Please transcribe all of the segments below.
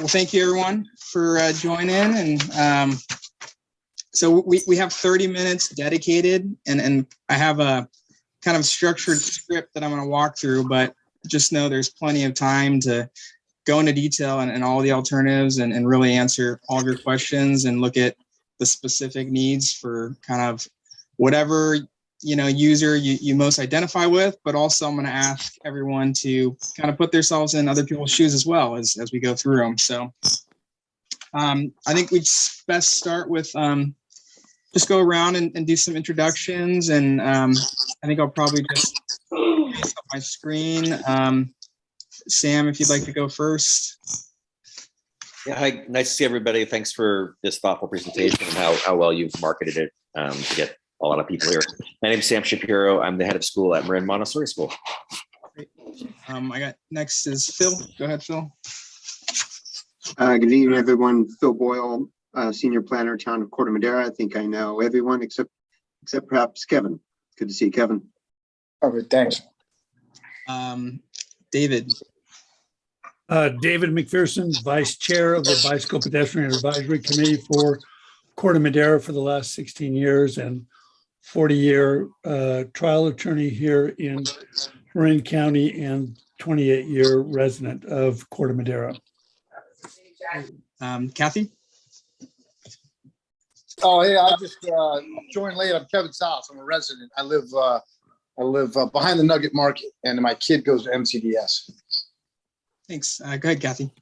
Well, thank you everyone for joining. And so we have 30 minutes dedicated, and I have a kind of structured script that I'm going to walk through, but just know there's plenty of time to go into detail and all the alternatives and really answer all of your questions and look at the specific needs for kind of whatever user you most identify with. But also I'm going to ask everyone to kind of put themselves in other people's shoes as well as we go through them. So I think we best start with just go around and do some introductions, and I think I'll probably just face up my screen. Sam, if you'd like to go first. Yeah, hi, nice to see everybody. Thanks for this thoughtful presentation and how well you've marketed it to get a lot of people here. My name is Sam Shapiro. I'm the head of school at Marin Montessori School. Great. I got next is Phil. Go ahead, Phil. Good evening, everyone. Phil Boyle, Senior Planner, Town of Corte Madera. I think I know everyone except perhaps Kevin. Good to see you, Kevin. All right, thanks. David. David McPherson, Vice Chair of the Bicycle Pedestrian Advisory Committee for Corte Madera for the last 16 years and 40-year trial attorney here in Marin County and 28-year resident of Corte Madera. Kathy. Oh, hey, I just joined late. I'm Kevin South. I'm a resident. I live behind the Nugget Market, and my kid goes to MCDS. Thanks. Go ahead, Kathy.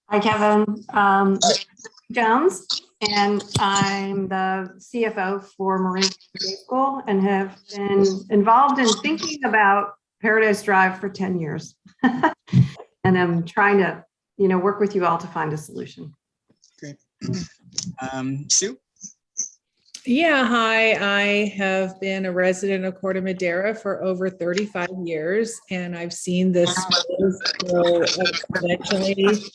Hi, Kevin. Jones, and I'm the CFO for Marin County School and have been involved in thinking about Paradise Drive for 10 years. And I'm trying to, work with you all to find a solution. Great. Sue? Yeah, hi. I have been a resident of Corte Madera for over 35 years, and I've seen this grow exponentially.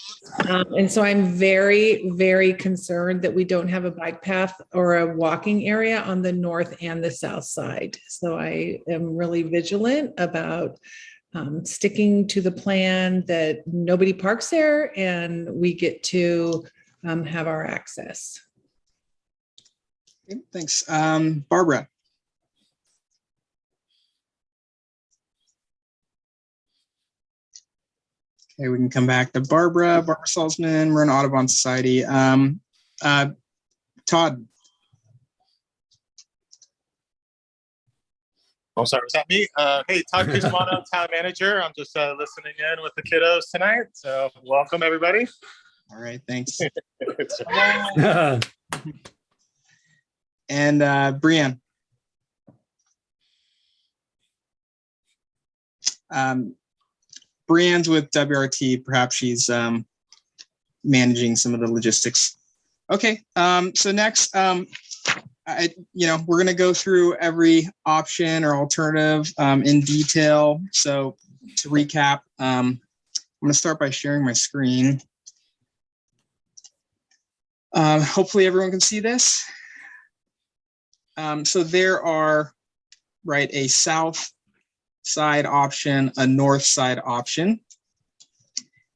And so I'm very, very concerned that we don't have a bike path or a walking area on the north and the south side. So I am really vigilant about sticking to the plan that nobody parks there and we get to have our access. Okay, thanks. Barbara. Okay, we can come back to Barbara Salzman. We're an Audubon Society. Todd. Oh, sorry, was that me? Hey, Todd Cusimano, town manager. I'm just listening in with the kiddos tonight. So welcome, everybody. All right, thanks. And Brianne. Brianne's with WRT. Perhaps she's managing some of the logistics. Okay, so next, we're going to go through every option or alternative in detail. So to recap, I'm going to start by sharing my screen. Hopefully everyone can see this. So there are, a south side option, a north side option,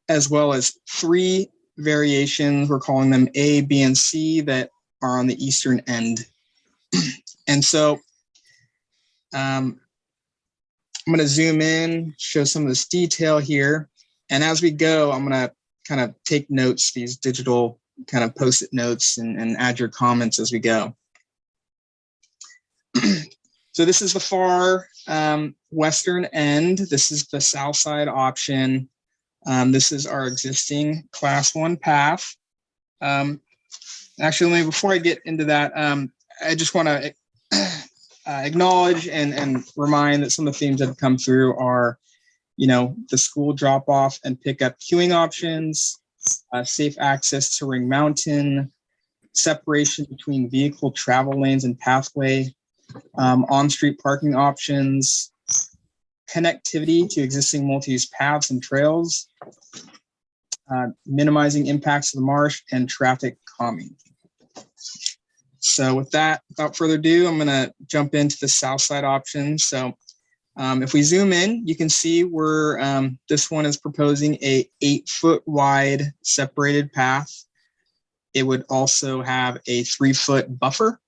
as well as 3 variations. We're calling them A, B, and C that are on the eastern end. And so I'm going to zoom in, show some of this detail here. And as we go, I'm going to kind of take notes, these digital kind of post-it notes, and add your comments as we go. So this is the far western end. This is the south side option. This is our existing class 1 path. Actually, before I get into that, I just want to acknowledge and remind that some of the themes that have come through are, the school drop-off and pickup queuing options, safe access to Ring Mountain, separation between vehicle travel lanes and pathway, on-street parking options, connectivity to existing multi-use paths and trails, minimizing impacts of the marsh, and traffic calming. So with that, without further ado, I'm going to jump into the south side option. So If we zoom in, you can see where this one is proposing a 8-foot wide separated path. It would also have a 3-foot buffer.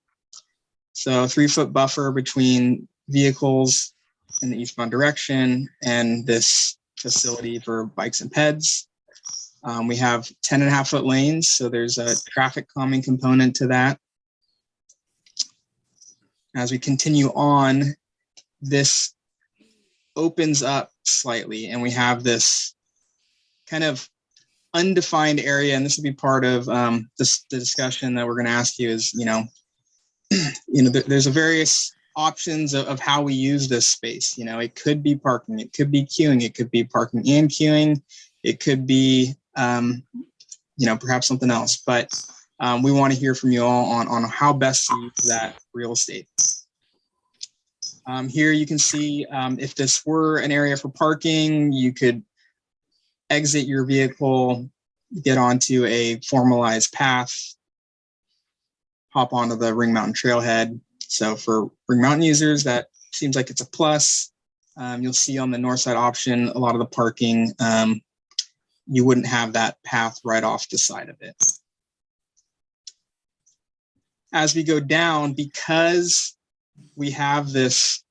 So a 3-foot buffer between vehicles in the eastbound direction and this facility for bikes and peds. We have 10.5-foot lanes, so there's a traffic calming component to that. As we continue on, this opens up slightly, and we have this kind of undefined area, and this will be part of the discussion that we're going to ask you is, there's a various options of how we use this space. It could be parking, it could be queuing, it could be parking and queuing, it could be, perhaps something else. But we want to hear from you all on how best to use that real estate. Here you can see if this were an area for parking, you could exit your vehicle, get onto a formalized path, hop onto the Ring Mountain Trailhead. So for Ring Mountain users, that seems like it's a plus. You'll see on the north side option, a lot of the parking, you wouldn't have that path right off the side of it. As we go down, because we have this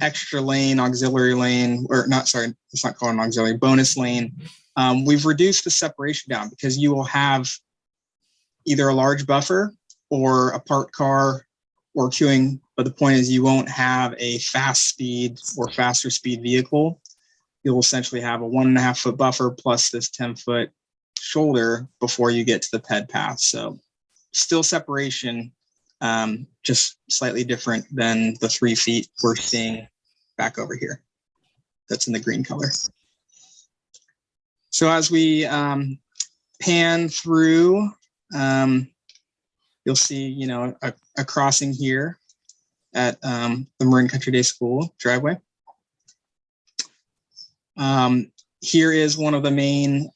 extra lane, auxiliary lane, or not, sorry, it's not called an auxiliary, bonus lane. We've reduced the separation down because you will have either a large buffer or a parked car or queuing. But the point is you won't have a fast speed or faster speed vehicle. You'll essentially have a 1.5-foot buffer plus this 10-foot shoulder before you get to the ped path. So still separation, just slightly different than the 3 feet we're seeing back over here. That's in the green color. So as we pan through, you'll see, a crossing here at the Marin Country Day School driveway. Here is one of the main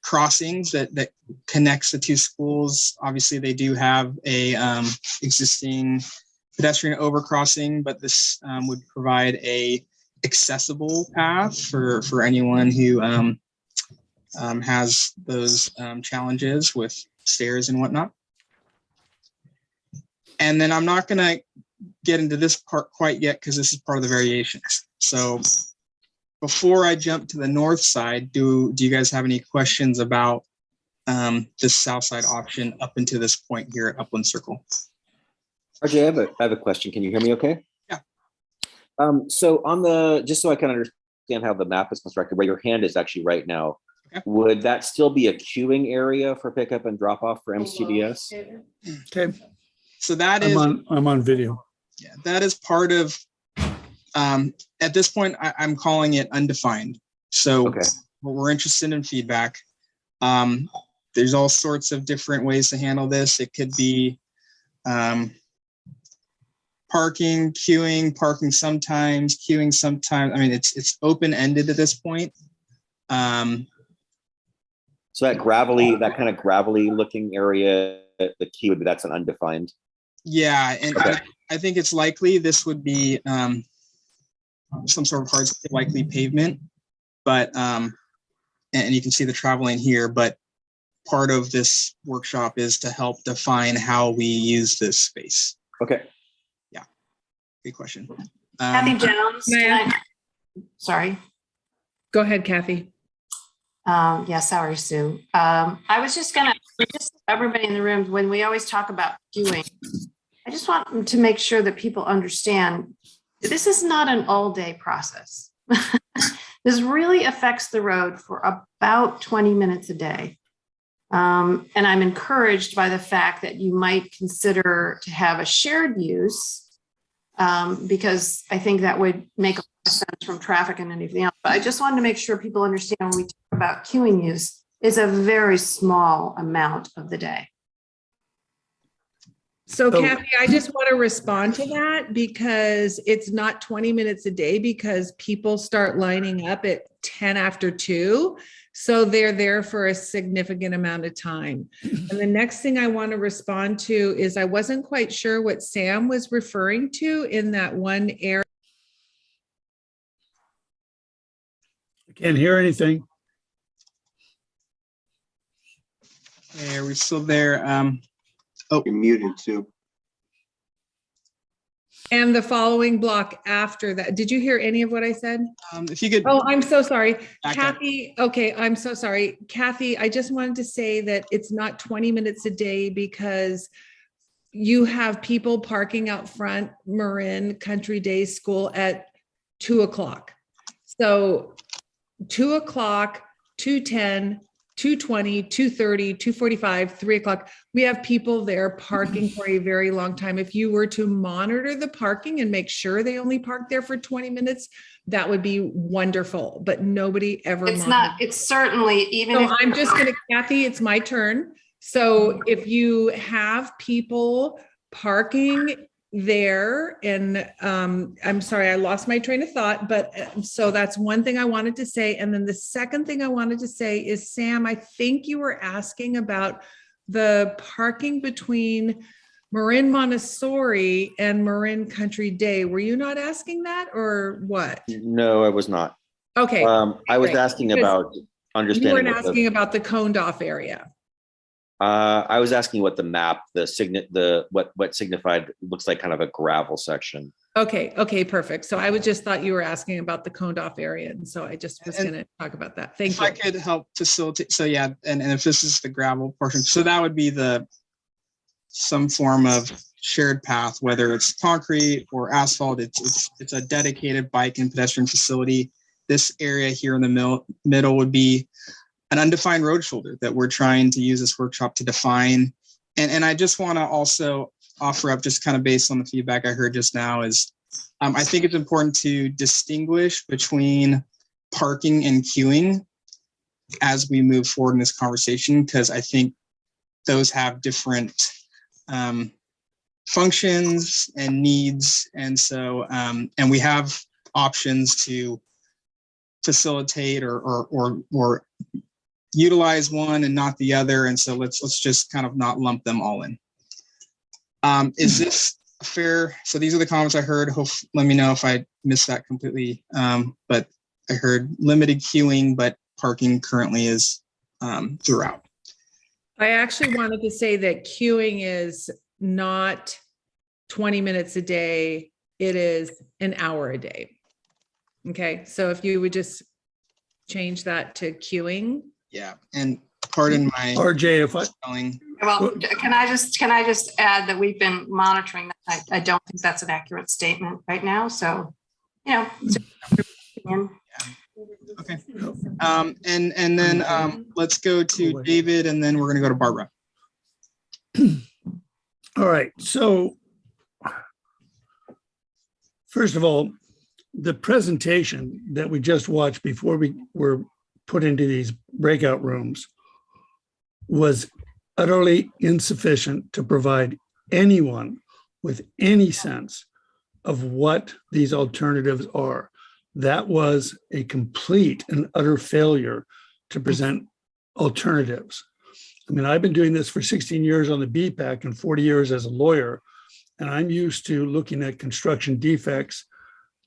crossings that connects the two schools. Obviously, they do have a existing pedestrian overcrossing, but this would provide a accessible path for anyone who has those challenges with stairs and whatnot. And then I'm not going to get into this part quite yet because this is part of the variations. So before I jump to the north side, do you guys have any questions about this south side option up until this point here at Upland Circle? RJ, I have a question. Can you hear me okay? Yeah. So on the, just so I can understand how the map is constructed, where your hand is actually right now, okay, would that still be a queuing area for pickup and drop off for MCDS? Okay, So that is, I'm on video. yeah, that is part of, at this point, I'm calling it undefined. So Okay. we're interested in feedback. There's all sorts of different ways to handle this. It could be parking, parking sometimes, queuing sometimes. I mean, it's open-ended at this point. So that kind of gravelly looking area, the key would be that's an undefined. Yeah, and Okay. I think it's likely this would be some sort of hard, likely pavement, but and you can see the travel lane here, but part of this workshop is to help define how we use this space. Okay. Yeah, good question. Kathy Jones. Sorry. Go ahead, Kathy. Yeah, sorry, Sue. I was just everybody in the room, when we always talk about queuing, I just want to make sure that people understand this is not an all-day process. This really affects the road for about 20 minutes a day. And I'm encouraged by the fact that you might consider to have a shared use because I think that would make a lot of sense from traffic and anything else. But I just wanted to make sure people understand when we talk about queuing use, it's a very small amount of the day. So Kathy, I just want to respond to that because it's not 20 minutes a day because people start lining up at 10 after 2. So they're there for a significant amount of time. And the next thing I want to respond to is I wasn't quite sure what Sam was referring to in that one area Can't hear anything. Hey, are we still there? You're muted, Sue. And the following block after that, did you hear any of what I said? If you could. Oh, I'm so sorry. Back up. Kathy, okay, I'm so sorry. Kathy, I just wanted to say that it's not 20 minutes a day because you have people parking out front Marin Country Day School at 2 o'clock. So 2 o'clock, 2:10, 2:20, 2:30, 2:45, 3 o'clock. We have people there parking for a very long time. If you were to monitor the parking and make sure they only park there for 20 minutes, that would be wonderful, but nobody ever. It's not, it's certainly even So if. I'm just gonna, Kathy, it's my turn. So if you have people parking there and I'm sorry, I lost my train of thought, but so that's one thing I wanted to say. And then the second thing I wanted to say is, Sam, I think you were asking about the parking between Marin Montessori and Marin Country Day. Were you not asking that or what? No, I was not. Okay. I was great. asking Because about You understanding. weren't what the- asking about the coned off area. I was asking what the map, what signified, looks like kind of a gravel section. Okay, okay, perfect. So I would just thought you were asking about the coned off area. And so I just was And- gonna talk about that. Thank If I you. could help facilitate, so yeah, and if this is the gravel portion, so that would be some form of shared path, whether it's concrete or asphalt, it's a dedicated bike and pedestrian facility. This area here in the middle would be an undefined road shoulder that we're trying to use this workshop to define. And I just want to also offer up, just kind of based on the feedback I heard just now, is I think it's important to distinguish between parking and queuing as we move forward in this conversation, because I think those have different functions and needs. And so, and we have options to facilitate or utilize one and not the other. And so let's just kind of not lump them all in. Is this fair? So these are the comments I heard. Let me know if I missed that completely. But I heard limited queuing, but parking currently is throughout. I actually wanted to say that queuing is not 20 minutes a day. It is an hour a day. Okay, so if you would just change that to queuing. Yeah, and pardon my RJ, if I, spelling. Well, can I just add that we've been monitoring that. I don't think that's an accurate statement right now. So, you know. Okay. And then let's go to David, and then we're going to go to Barbara. all right, so first of all, the presentation that we just watched before we were put into these breakout rooms was utterly insufficient to provide anyone with any sense of what these alternatives are. That was a complete and utter failure to present alternatives. I mean, I've been doing this for 16 years on the BPAC and 40 years as a lawyer, and I'm used to looking at construction defects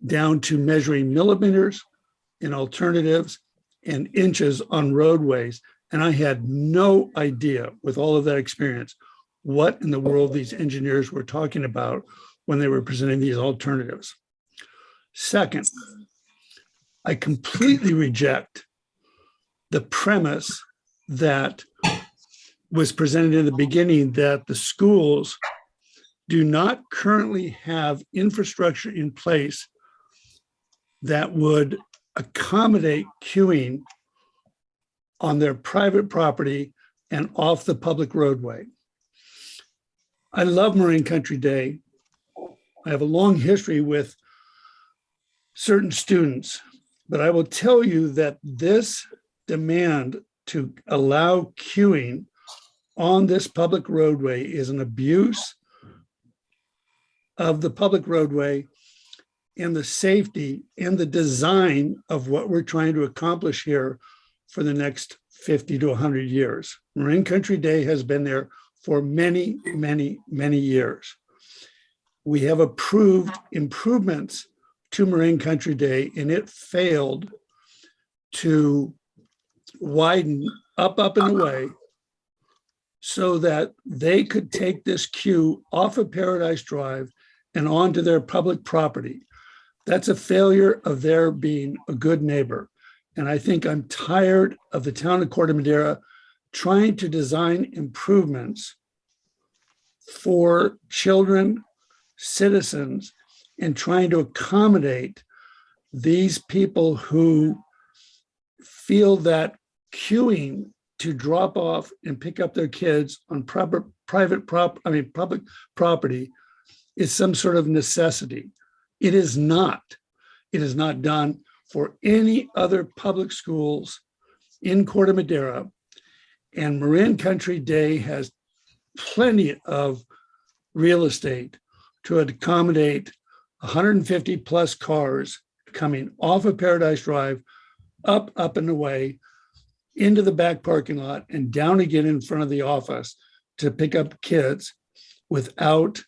down to measuring millimeters in alternatives and inches on roadways. And I had no idea, with all of that experience, what in the world these engineers were talking about when they were presenting these alternatives. Second, I completely reject the premise that was presented in the beginning that the schools do not currently have infrastructure in place that would accommodate queuing on their private property and off the public roadway. I love Marin Country Day. I have a long history with certain students, but I will tell you that this demand to allow queuing on this public roadway is an abuse of the public roadway and the safety and the design of what we're trying to accomplish here for the next 50 to 100 years. Marin Country Day has been there for many, many, many years. We have approved improvements to Marin Country Day, and it failed to widen up and away so that they could take this queue off of Paradise Drive and onto their public property. That's a failure of their being a good neighbor. And I think I'm tired of the town of Corte Madera trying to design improvements for children, citizens, and trying to accommodate these people who feel that queuing to drop off and pick up their kids on public property is some sort of necessity. It is not. It is not done for any other public schools in Corte Madera. And Marin Country Day has plenty of real estate to accommodate 150 plus cars coming off of Paradise Drive, up and away, into the back parking lot and down again in front of the office to pick up kids without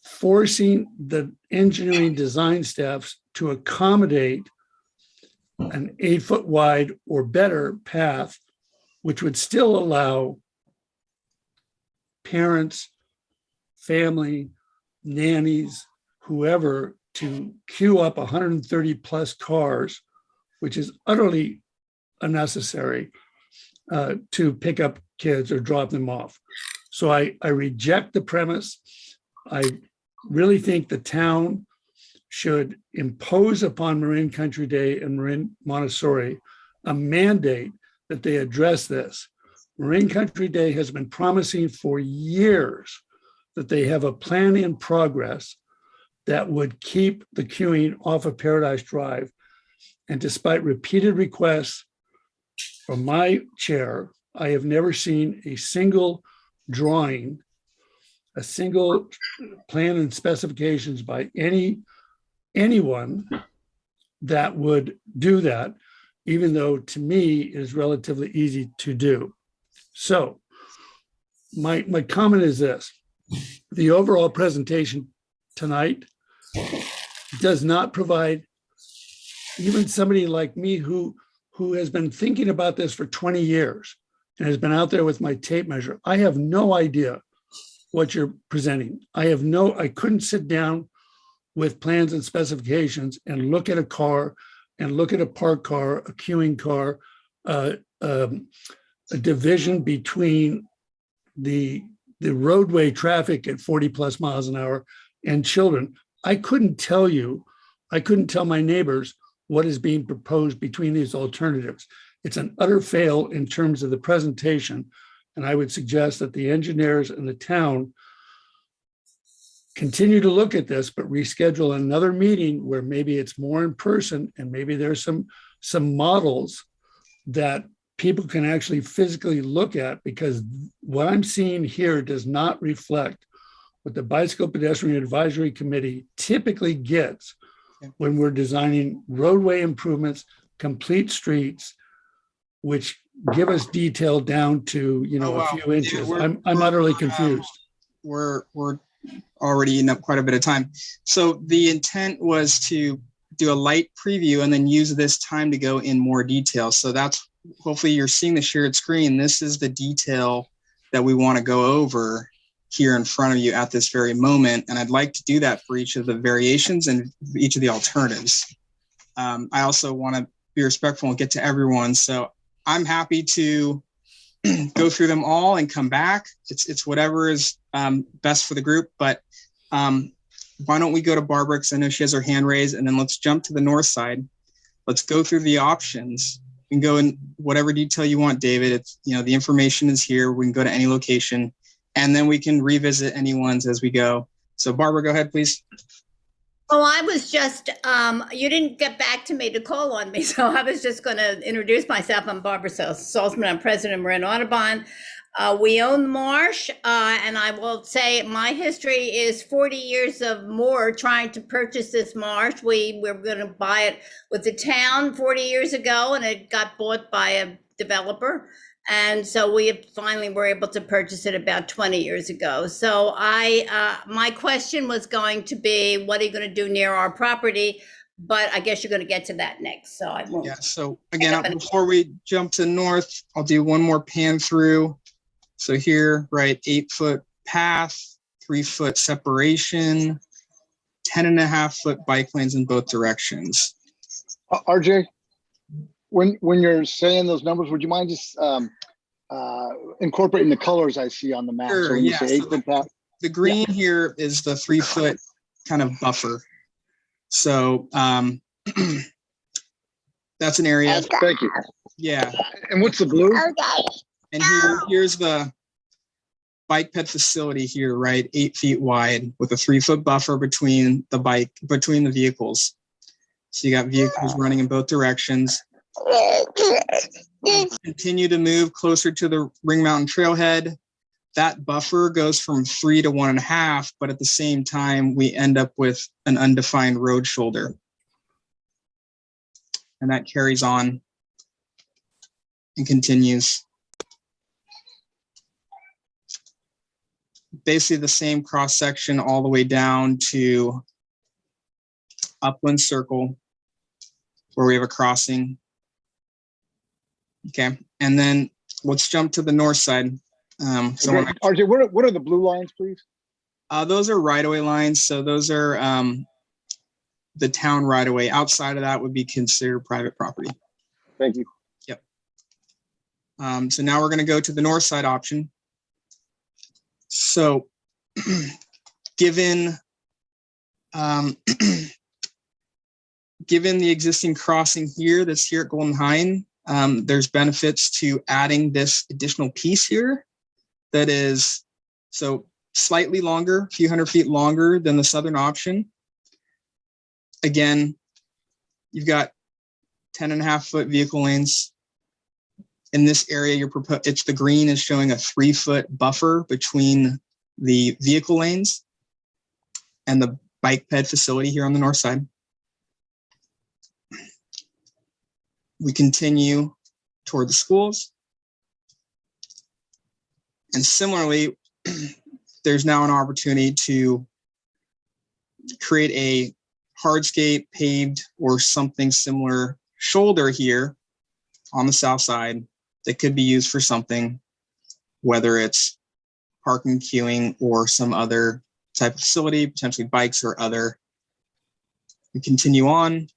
forcing the engineering design staffs to accommodate an 8-foot wide or better path, which would still allow parents, family, nannies, whoever to queue up 130 plus cars, which is utterly unnecessary to pick up kids or drop them off. So I reject the premise. I really think the town should impose upon Marin Country Day and Marin Montessori a mandate that they address this. Marin Country Day has been promising for years that they have a plan in progress that would keep the queuing off of Paradise Drive. And despite repeated requests from my chair, I have never seen a single drawing, a single plan and specifications by anyone that would do that, even though to me it is relatively easy to do. So my comment is this: the overall presentation tonight does not provide even somebody like me who has been thinking about this for 20 years and has been out there with my tape measure. I have no idea what you're presenting. I couldn't sit down with plans and specifications and look at a car and look at a parked car, a queuing car, a division between the roadway traffic at 40 plus miles an hour and children. I couldn't tell my neighbors what is being proposed between these alternatives. It's an utter fail in terms of the presentation. And I would suggest that the engineers and the town continue to look at this, but reschedule another meeting where maybe it's more in person and maybe there's some models that people can actually physically look at, because what I'm seeing here does not reflect what the Bicycle Pedestrian Advisory Committee typically gets when we're designing roadway improvements, complete streets, which give us detail down to, a few inches. I'm utterly confused. We're already eating up quite a bit of time. So the intent was to do a light preview and then use this time to go in more detail. So that's, hopefully you're seeing the shared screen. This is the detail that we want to go over here in front of you at this very moment. And I'd like to do that for each of the variations and each of the alternatives. I also want to be respectful and get to everyone. So I'm happy to go through them all and come back. It's whatever is best for the group. But why don't we go to Barbara, because I know she has her hand raised, and then let's jump to the north side. Let's go through the options. You can go in whatever detail you want, David. It's, the information is here. We can go to any location, and then we can revisit anyone's as we go. So Barbara, go ahead, please. Oh, I was just, you didn't get back to me to call on me, so I was just going to introduce myself. I'm Barbara Salzman. I'm president of Marin Audubon. We own the marsh, and I will say my history is 40 years of more trying to purchase this marsh. We were going to buy it with the town 40 years ago, and it got bought by a developer. And so we finally were able to purchase it about 20 years ago. So my question was going to be, what are you going to do near our property? but I guess you're gonna get to that next, so I won't. Yeah, so again, before we jump to north, I'll do one more pan through. So here, right, 8-foot path, 3-foot separation, 10.5-foot bike lanes in both directions. RJ, when you're saying those numbers, would you mind just incorporating the colors I see on the map? Sure, So when you yeah, say so 8-foot path, The green here is the 3-foot kind of buffer. So that's an area, thank you. yeah. And what's the blue? And here's the bike ped facility here, right? 8 feet wide with a 3-foot buffer between the vehicles. So you got vehicles running in both directions. Continue to move closer to the Ring Mountain Trailhead. That buffer goes from 3 to 1.5, but at the same time, we end up with an undefined road shoulder. And that carries on and continues. Basically the same cross section all the way down to Upland Circle, where we have a crossing. Okay, and then let's jump to the north side. RJ, what are the blue lines, please? Those are right-of-way lines. So those are the town right-of-way. Outside of that would be considered private property. Thank you. Yep. So now we're going to go to the north side option. So given given the existing crossing here, that's here at Golden Hind, there's benefits to adding this additional piece here that is so slightly longer, a few hundred feet longer than the southern option. Again, you've got 10.5-foot vehicle lanes. In this area, it's the green is showing a 3-foot buffer between the vehicle lanes and the bike ped facility here on the north side. We continue toward the schools. And similarly, there's now an opportunity to create a hardscape, paved, or something similar shoulder here on the south side that could be used for something, whether it's parking, queuing, or some other type of facility, potentially bikes or other. We continue on.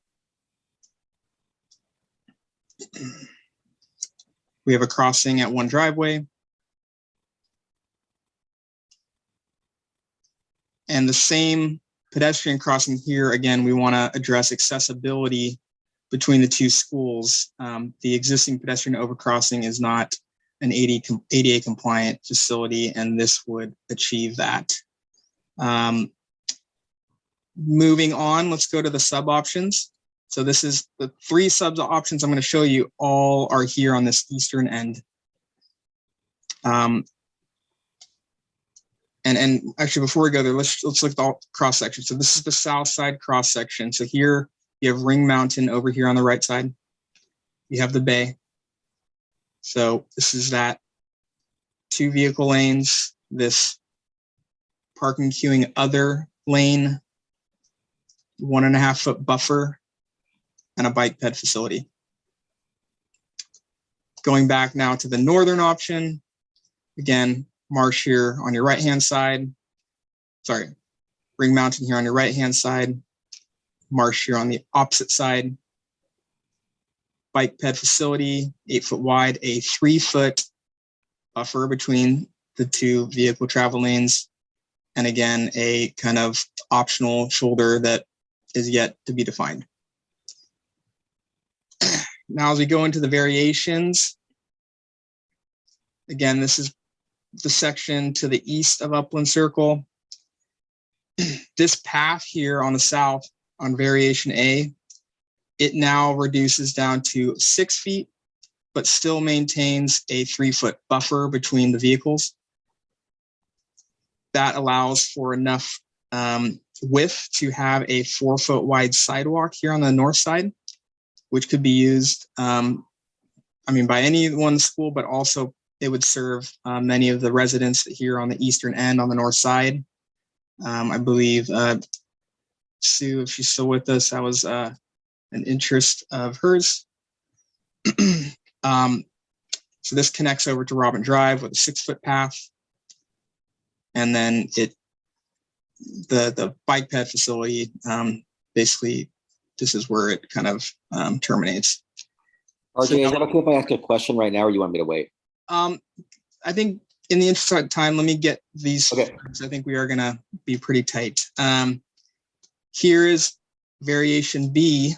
We have a crossing at one driveway. And the same pedestrian crossing here, again, we want to address accessibility between the two schools. The existing pedestrian overcrossing is not an ADA compliant facility, and this would achieve that. Moving on, let's go to the sub options. So this is the 3 sub options I'm going to show you all are here on this eastern end. And actually, before we go there, let's look at the cross section. So this is the south side cross section. So here you have Ring Mountain over here on the right side. You have the bay. So this is that 2 vehicle lanes, this parking queuing other lane, 1.5-foot buffer, and a bike ped facility. Going back now to the northern option, again, Marsh here on your right-hand side. Sorry, Ring Mountain here on your right-hand side. Marsh here on the opposite side. Bike ped facility, 8-foot wide, a 3-foot buffer between the 2 vehicle travel lanes. And again, a kind of optional shoulder that is yet to be defined. Now, as we go into the variations, again, this is the section to the east of Upland Circle. This path here on the south on variation A, it now reduces down to 6 feet, but still maintains a 3-foot buffer between the vehicles. That allows for enough width to have a 4-foot wide sidewalk here on the north side, which could be used, by anyone in the school, but also it would serve many of the residents here on the eastern end on the north side. I believe Sue, if she's still with us, that was an interest of hers. So this connects over to Robin Drive with a 6-foot path. And then the bike ped facility, basically, this is where it kind of terminates. RJ, is that okay if I ask a question right now, or you want me to wait? I think in the interest of time, let me get these. Okay. I think we are going to be pretty tight. Here is variation B.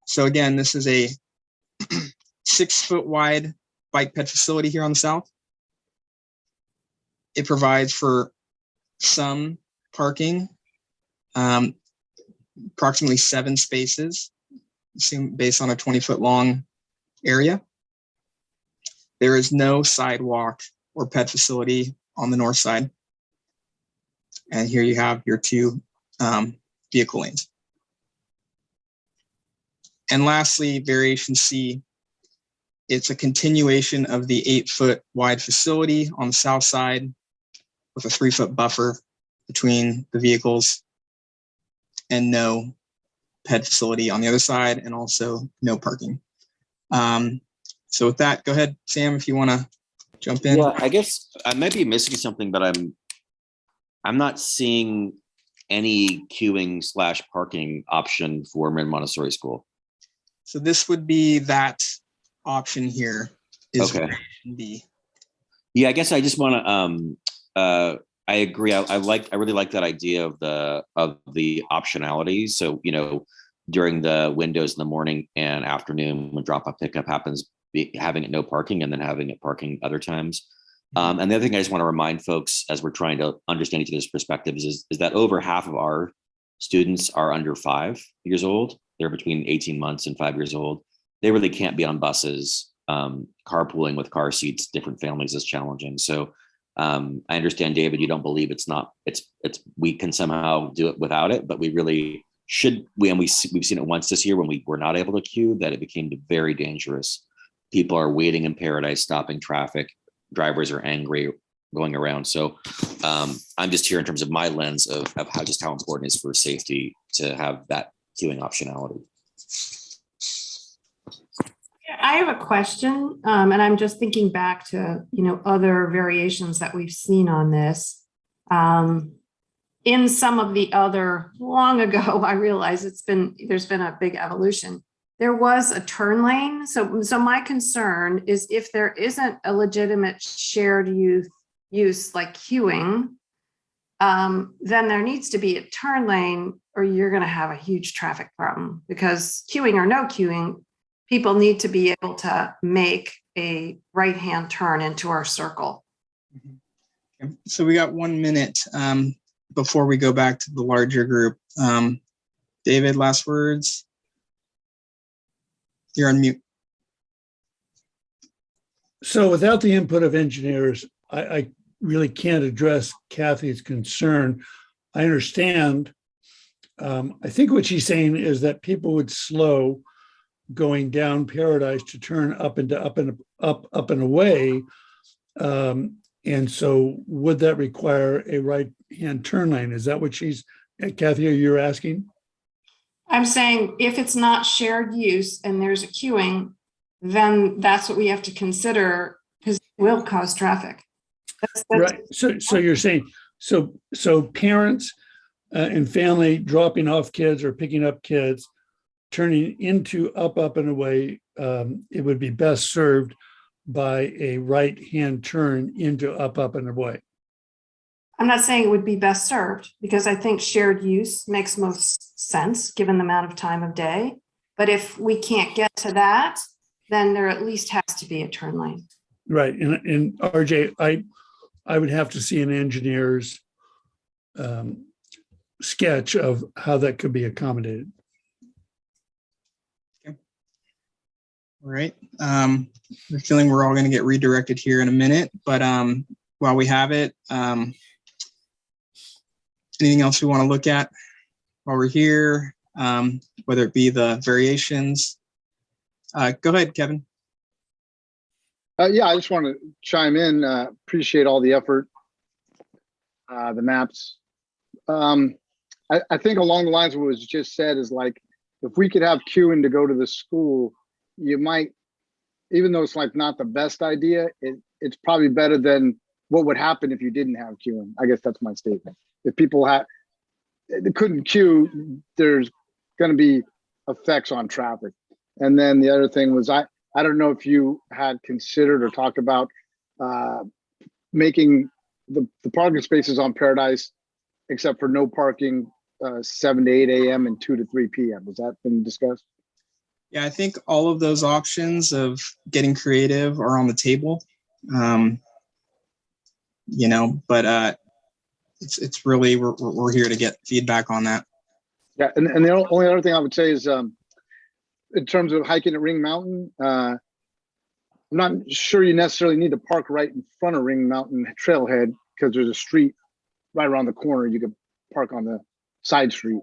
So again, this is a 6-foot wide bike ped facility here on the south. It provides for some parking, approximately 7 spaces, based on a 20-foot long area. There is no sidewalk or ped facility on the north side. And here you have your 2 vehicle lanes. And lastly, variation C, it's a continuation of the 8-foot wide facility on the south side with a 3-foot buffer between the vehicles and no ped facility on the other side, and also no parking. So with that, go ahead, Sam, if you want to jump in. Yeah, I guess I might be missing something, but I'm not seeing any queuing / parking option for Marin Montessori School. So this would be that option here is Okay. variation B. Yeah, I guess I just want to. I agree. I really like that idea of the optionality. So during the windows in the morning and afternoon when drop off pickup happens, having it no parking and then having it parking other times. And the other thing I just want to remind folks as we're trying to understand each other's perspectives is that over half of our students are under 5 years old. They're between 18 months and 5 years old. They really can't be on buses. Carpooling with car seats, different families is challenging. So I understand, David, you don't believe we can somehow do it without it, but we really should. We've seen it once this year when we were not able to queue, that it became very dangerous. People are waiting in Paradise, stopping traffic. Drivers are angry going around. So I'm just here in terms of my lens of how important it is for safety to have that queuing optionality. I have a question, and I'm just thinking back to, other variations that we've seen on this. In some of the other, long ago, I realize there's been a big evolution. There was a turn lane. So my concern is if there isn't a legitimate shared use like queuing, then there needs to be a turn lane or you're going to have a huge traffic problem, because queuing or no queuing, people need to be able to make a right-hand turn into our circle. Okay. So we got 1 minute before we go back to the larger group. David, last words? You're on mute. So without the input of engineers, I really can't address Kathy's concern. I understand. I think what she's saying is that people would slow going down Paradise to turn up and away. And so would that require a right-hand turn lane? Is that what Kathy, you're asking? I'm saying if it's not shared use and there's a queuing, then that's what we have to consider, because it will cause traffic. That's Right. So you're saying, so parents and family dropping off kids or picking up kids, turning into up and away, it would be best served by a right-hand turn into up and away. I'm not saying it would be best served, because I think shared use makes most sense given the amount of time of day. But if we can't get to that, then there at least has to be a turn lane. Right. And RJ, I would have to see an engineer's sketch of how that could be accommodated. Okay. All right. I'm feeling we're all going to get redirected here in a minute, but while we have it, anything else we want to look at while we're here, whether it be the variations? Go ahead, Kevin. Yeah, I just want to chime in. Appreciate all the effort, the maps. I think along the lines of what was just said is like, if we could have queuing to go to the school, you might, even though it's like not the best idea, it's probably better than what would happen if you didn't have queuing. I guess that's my statement. If people they couldn't queue, there's going to be effects on traffic. And then the other thing was, I don't know if you had considered or talked about making the parking spaces on Paradise, except for no parking 7 to 8 a.m. and 2 to 3 p.m. Has that been discussed? Yeah, I think all of those options of getting creative are on the table. But it's really, we're here to get feedback on that. Yeah, and the only other thing I would say is, in terms of hiking at Ring Mountain, I'm not sure you necessarily need to park right in front of Ring Mountain Trailhead, because there's a street right around the corner. You could park on the side street.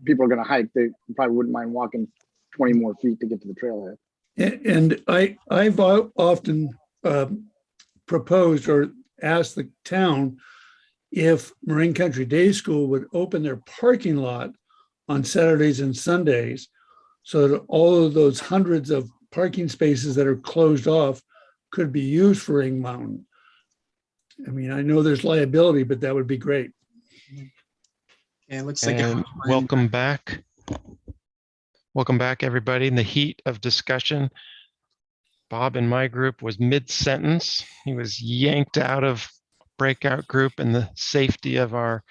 People are going to hike. They probably wouldn't mind walking 20 more feet to get to the trailhead. And I've often proposed or asked the town if Marin Country Day School would open their parking lot on Saturdays and Sundays, so that all of those hundreds of parking spaces that are closed off could be used for Ring Mountain. I mean, I know there's liability, but that would be great. Okay, it looks like And welcome back. Welcome back, everybody. In the heat of discussion, Bob in my group was mid-sentence. He was yanked out of breakout group in the safety of our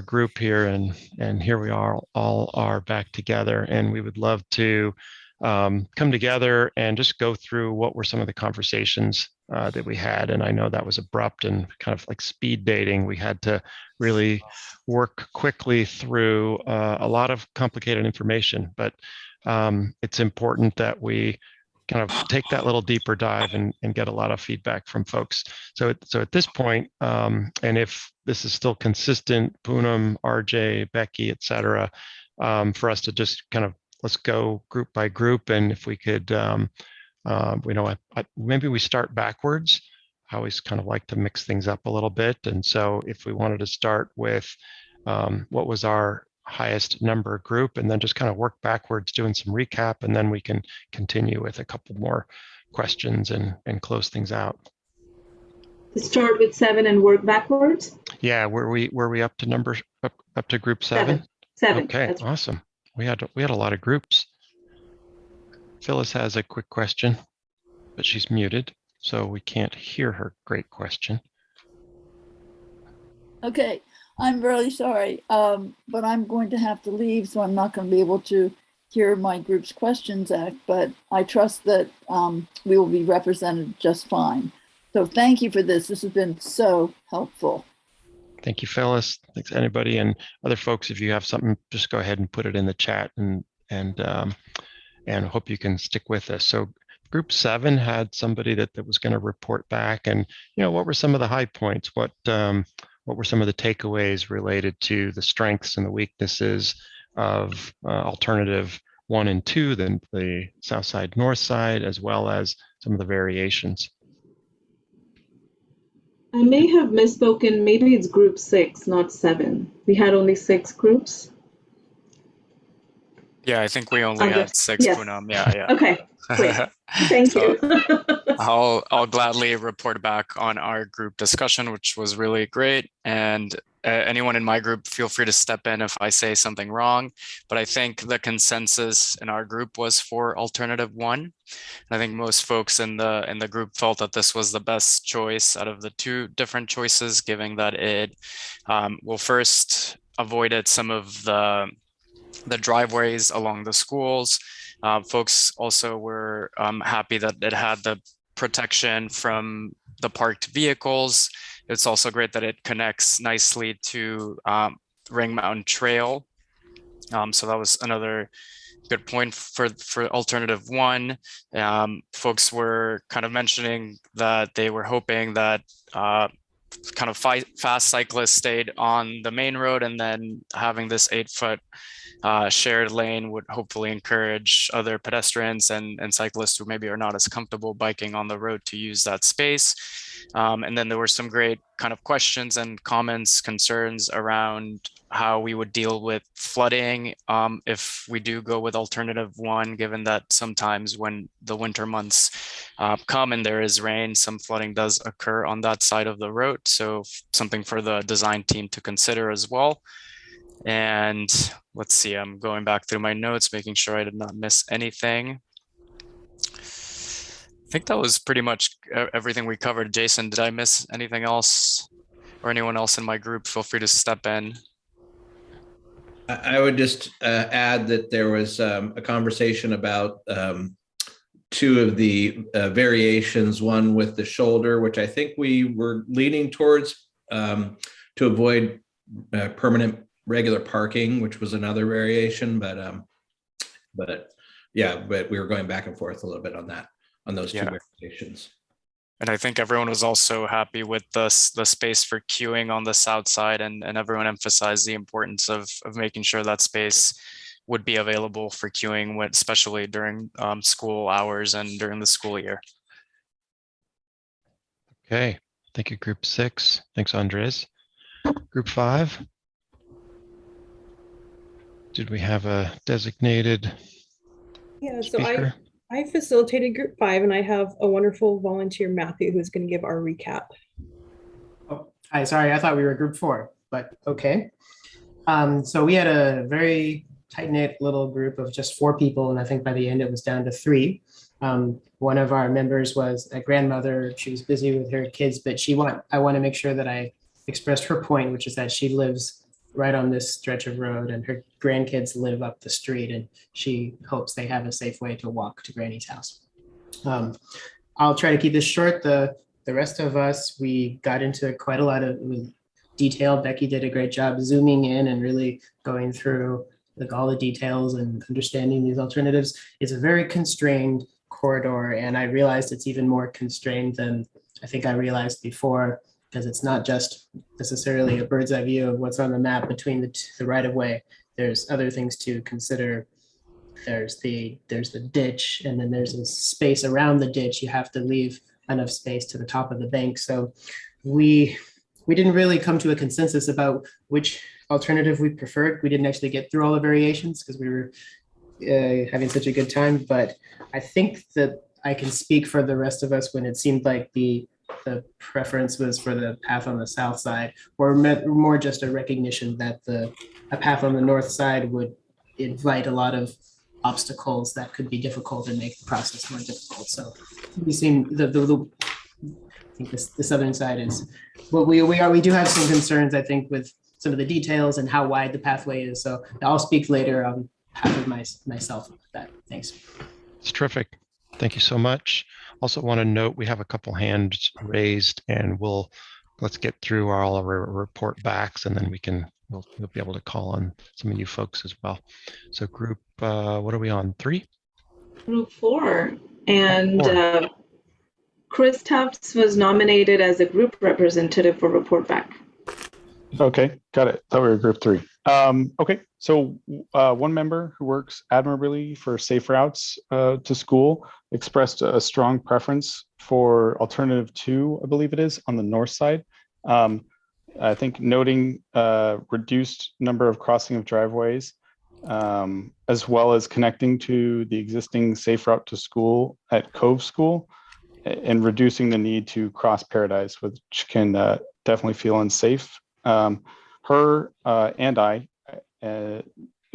group here, and here we all are back together, and we would love to come together and just go through what were some of the conversations that we had. And I know that was abrupt and kind of like speed dating. We had to really work quickly through a lot of complicated information, but it's important that we kind of take that little deeper dive and get a lot of feedback from folks. So at this point, and if this is still consistent, Poonam, RJ, Becky, et cetera, for us to just kind of, let's go group by group. And if we could, maybe we start backwards. I always kind of like to mix things up a little bit. And so if we wanted to start with what was our highest number group, and then just kind of work backwards doing some recap, and then we can continue with a couple more questions and close things out. Start with 7 and work backwards? Yeah, were we up to number up to group 7? 7. Okay, That's right. awesome. We had a lot of groups. Phyllis has a quick question, but she's muted, so we can't hear her great question. Okay, I'm really sorry, but I'm going to have to leave, so I'm not going to be able to hear my group's questions act, but I trust that we will be represented just fine. So thank you for this. This has been so helpful. Thank you, Phyllis. Thanks anybody, and other folks. If you have something, just go ahead and put it in the chat, and hope you can stick with us. So group 7 had somebody that was going to report back, and what were some of the high points? What were some of the takeaways related to the strengths and the weaknesses of alternative 1 and 2, then the south side, north side, as well as some of the variations? I may have misspoken. Maybe it's group 6, not 7. We had only 6 groups. Yeah, I think we only had 6, yes. Poonam. Yeah. Okay, great. Thank you. I'll gladly report back on our group discussion, which was really great. And anyone in my group, feel free to step in if I say something wrong. But I think the consensus in our group was for alternative 1. And I think most folks in the group felt that this was the best choice out of the 2 different choices, given that it first avoided some of the driveways along the schools. Folks also were happy that it had the protection from the parked vehicles. It's also great that it connects nicely to Ring Mountain Trail. So that was another good point for alternative 1. Folks were kind of mentioning that they were hoping that kind of fast cyclists stayed on the main road, and then having this 8-foot shared lane would hopefully encourage other pedestrians and cyclists who maybe are not as comfortable biking on the road to use that space. And then there were some great kind of questions and comments, concerns around how we would deal with flooding if we do go with alternative one, given that sometimes when the winter months come and there is rain, some flooding does occur on that side of the road. So something for the design team to consider as well. And let's see, I'm going back through my notes, making sure I did not miss anything. I think that was pretty much everything we covered. Jason, did I miss anything else? Or anyone else in my group, feel free to step in. I would just add that there was a conversation about two of the variations, one with the shoulder, which I think we were leaning towards to avoid permanent regular parking, which was another variation, but we were going back and forth a little bit on that, on those two variations. And I think everyone was also happy with the space for queuing on the south side, and everyone emphasized the importance of making sure that space would be available for queuing, especially during school hours and during the school year. Okay, thank you, Group 6. Thanks, Andres. Group 5. Did we have a designated speaker? I facilitated Group 5, and I have a wonderful volunteer, Matthew, who's going to give our recap. Oh, hi, sorry, I thought we were Group 4, but okay. So we had a very tight-knit little group of just 4 people, and I think by the end it was down to 3. One of our members was a grandmother. She was busy with her kids, but I want to make sure that I expressed her point, which is that she lives right on this stretch of road, and her grandkids live up the street, and she hopes they have a safe way to walk to Granny's house. I'll try to keep this short. The rest of us, we got into quite a lot of detail. Becky did a great job zooming in and really going through all the details and understanding these alternatives. It's a very constrained corridor, and I realized it's even more constrained than I think I realized before, because it's not just necessarily a bird's eye view of what's on the map between the right of way. There's other things to consider. There's the ditch, and then there's a space around the ditch. You have to leave enough space to the top of the bank. So we didn't really come to a consensus about which alternative we preferred. We didn't actually get through all the variations because we were having such a good time. But I think that I can speak for the rest of us when it seemed like the preference was for the path on the south side, or more just a recognition that a path on the north side would invite a lot of obstacles that could be difficult and make the process more difficult. So we seem I think the southern side is what we do have some concerns, I think, with some of the details and how wide the pathway is. So I'll speak later on behalf of myself about that. Thanks. It's terrific. Thank you so much. Also want to note we have a couple hands raised, and let's get through all of our report backs, and then we'll be able to call on some of you folks as well. So group, what are we on? 3? Group 4. And Chris Tufts was nominated as a group representative for report back. Okay, got it. Thought we were group 3. Okay, so one member who works admirably for safe routes to school expressed a strong preference for alternative 2, I believe it is, on the north side. I think noting reduced number of crossing of driveways, as well as connecting to the existing safe route to school at Cove School, and reducing the need to cross Paradise, which can definitely feel unsafe. Her and I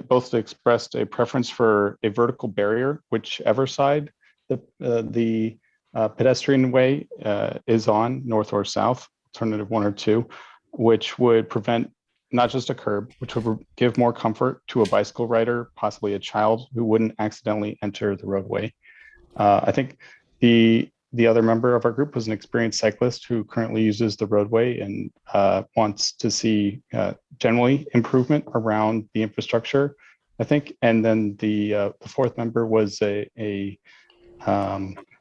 both expressed a preference for a vertical barrier, whichever side the pedestrian way is on, north or south, alternative 1 or 2, which would prevent not just a curb, which would give more comfort to a bicycle rider, possibly a child who wouldn't accidentally enter the roadway. I think the other member of our group was an experienced cyclist who currently uses the roadway and wants to see generally improvement around the infrastructure, I think. And then the 4th member was a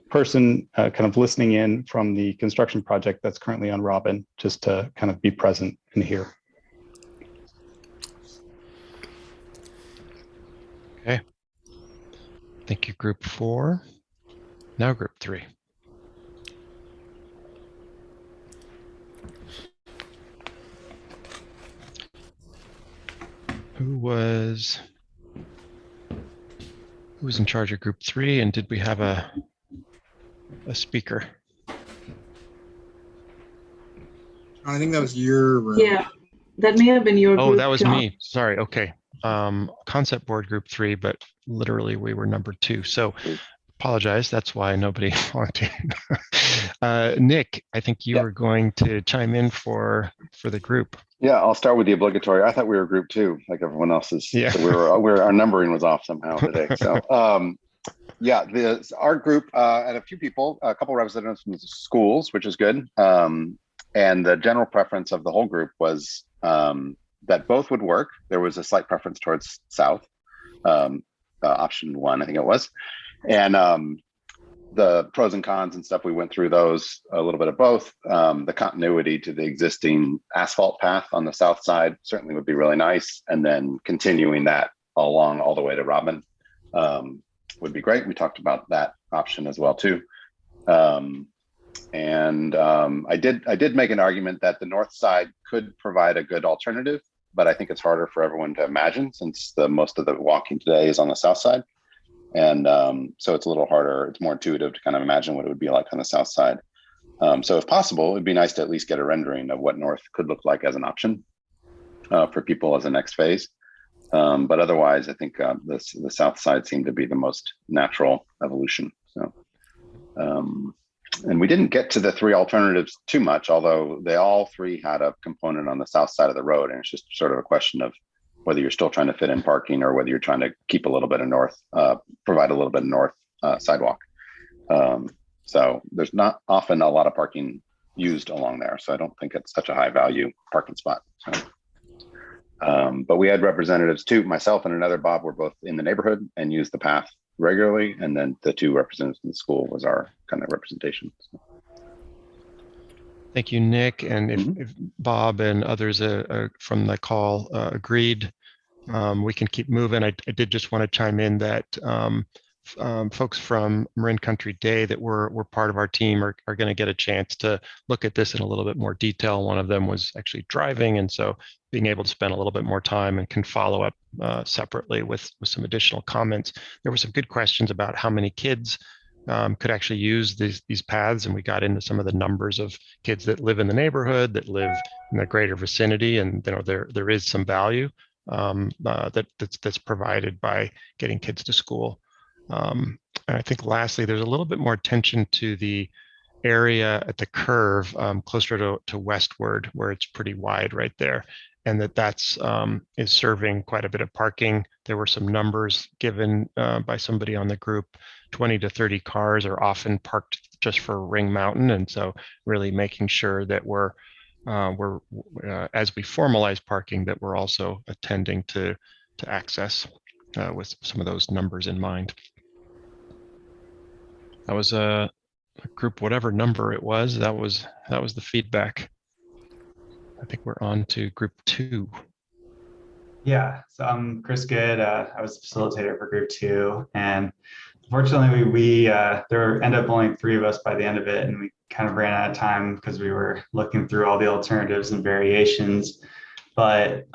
person kind of listening in from the construction project that's currently on Robin, just to kind of be present and hear. Okay. Thank you, group 4. Now group 3. Who was in charge of group 3, and did we have a speaker? I think that was your room. Yeah, that may have been your Oh, group, that was John. me. Sorry. Okay. Concept board group 3, but literally we were number 2. So apologize. That's why nobody volunteered. Nick, I think you were going to chime in for the group. Yeah, I'll start with the obligatory. I thought we were group 2, like everyone else's. Yeah. So our numbering was off somehow today. So yeah, our group had a few people, a couple representatives from the schools, which is good. And the general preference of the whole group was that both would work. There was a slight preference towards South, option 1, I think it was. And the pros and cons and stuff, we went through those, a little bit of both. The continuity to the existing asphalt path on the south side certainly would be really nice. And then continuing that along all the way to Robin would be great. We talked about that option as well too. I did make an argument that the north side could provide a good alternative, but I think it's harder for everyone to imagine since most of the walking today is on the south side. And so it's a little harder. It's more intuitive to kind of imagine what it would be like on the south side. So if possible, it'd be nice to at least get a rendering of what north could look like as an option for people as a next phase. But otherwise, I think the south side seemed to be the most natural evolution. So, and we didn't get to the 3 alternatives too much, although they all 3 had a component on the south side of the road. And it's just sort of a question of whether you're still trying to fit in parking or whether you're trying to keep a little bit of north, provide a little bit of north sidewalk. So there's not often a lot of parking used along there. So I don't think it's such a high value parking spot. So, but we had representatives too. Myself and another Bob were both in the neighborhood and used the path regularly. And then the 2 representatives in the school was our kind of representation. So. Thank you, Nick. And if Bob and others from the call agreed, we can keep moving. I did just want to chime in that folks from Marin Country Day that were part of our team are going to get a chance to look at this in a little bit more detail. One of them was actually driving, and so being able to spend a little bit more time and can follow up separately with some additional comments. There were some good questions about how many kids could actually use these paths, and we got into some of the numbers of kids that live in the neighborhood, that live in the greater vicinity, and there is some value that's provided by getting kids to school. And I think lastly, there's a little bit more attention to the area at the curve closer to westward, where it's pretty wide right there, and that's is serving quite a bit of parking. There were some numbers given by somebody on the group. 20 to 30 cars are often parked just for Ring Mountain, and so really making sure that we're as we formalize parking, that we're also attending to access with some of those numbers in mind. That was a group, whatever number it was. That was the feedback. I think we're on to group 2. Yeah, so I'm Chris Good. I was the facilitator for group 2, and unfortunately there ended up only 3 of us by the end of it, and we kind of ran out of time because we were looking through all the alternatives and variations. But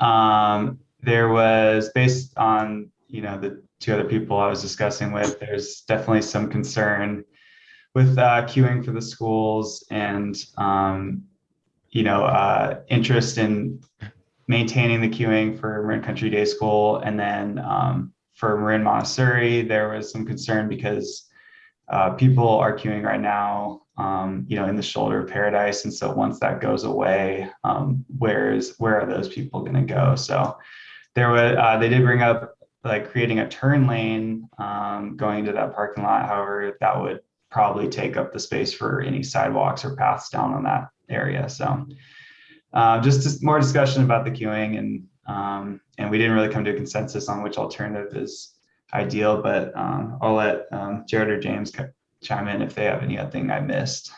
there was, based on the 2 other people I was discussing with, there's definitely some concern with queuing for the schools and interest in maintaining the queuing for Marin Country Day School. And then for Marin Montessori, there was some concern because people are queuing right now, in the shoulder of Paradise. And so once that goes away, where are those people going to go? So they did bring up like creating a turn lane going into that parking lot. However, that would probably take up the space for any sidewalks or paths down on that area. So just more discussion about the queuing, and we didn't really come to a consensus on which alternative is ideal, but I'll let Jared or James chime in if they have anything I missed.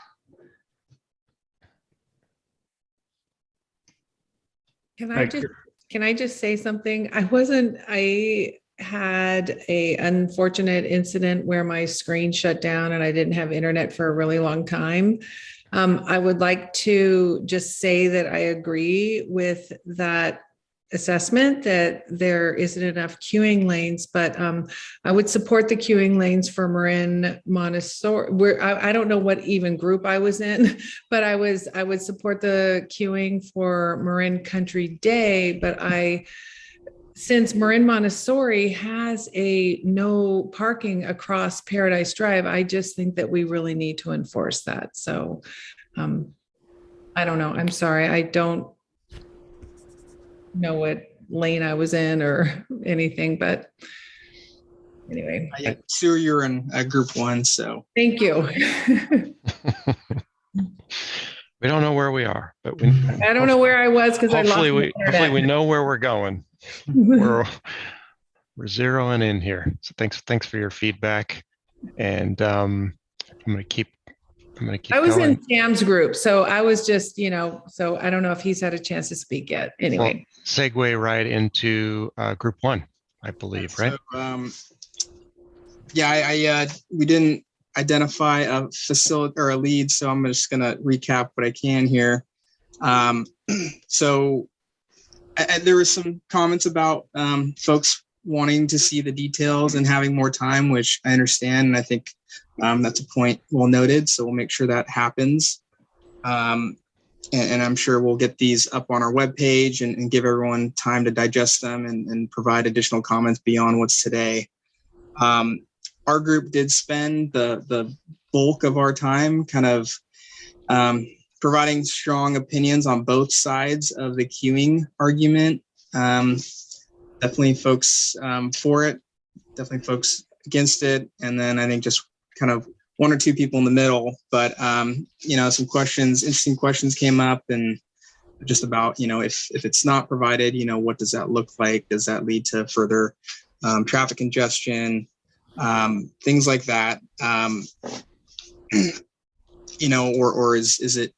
Can I just say something? I had a unfortunate incident where my screen shut down and I didn't have internet for a really long time. I would like to just say that I agree with that assessment that there isn't enough queuing lanes, but I would support the queuing lanes for Marin Montessori. Where I don't know what even group I was in, but I would support the queuing for Marin Country Day. But since Marin Montessori has a no parking across Paradise Drive, I just think that we really need to enforce that. So I don't know. I'm sorry. I don't know what lane I was in or anything, but anyway. Sue, you're in group 1, so. Thank you. We don't know where we are, but I don't know where I was because I lost hopefully my hopefully we internet. know where we're going. We're zeroing in here. So thanks for your feedback. And I'm gonna keep I was going. in Sam's group, so I was just, so I don't know if he's had a chance to speak yet. Anyway. Well, segue right into group 1, I believe, right? So, yeah, we didn't identify a facility or a lead, so I'm just gonna recap what I can here. So there was some comments about folks wanting to see the details and having more time, which I understand, and I think that's a point well noted. So we'll make sure that happens. And I'm sure we'll get these up on our webpage and give everyone time to digest them and provide additional comments beyond what's today. Our group did spend the bulk of our time kind of providing strong opinions on both sides of the queuing argument. Definitely folks for it, definitely folks against it. And then I think just kind of 1 or 2 people in the middle, but some interesting questions came up, and just about, if it's not provided, what does that look like? Does that lead to further traffic congestion? Things like that, or is it,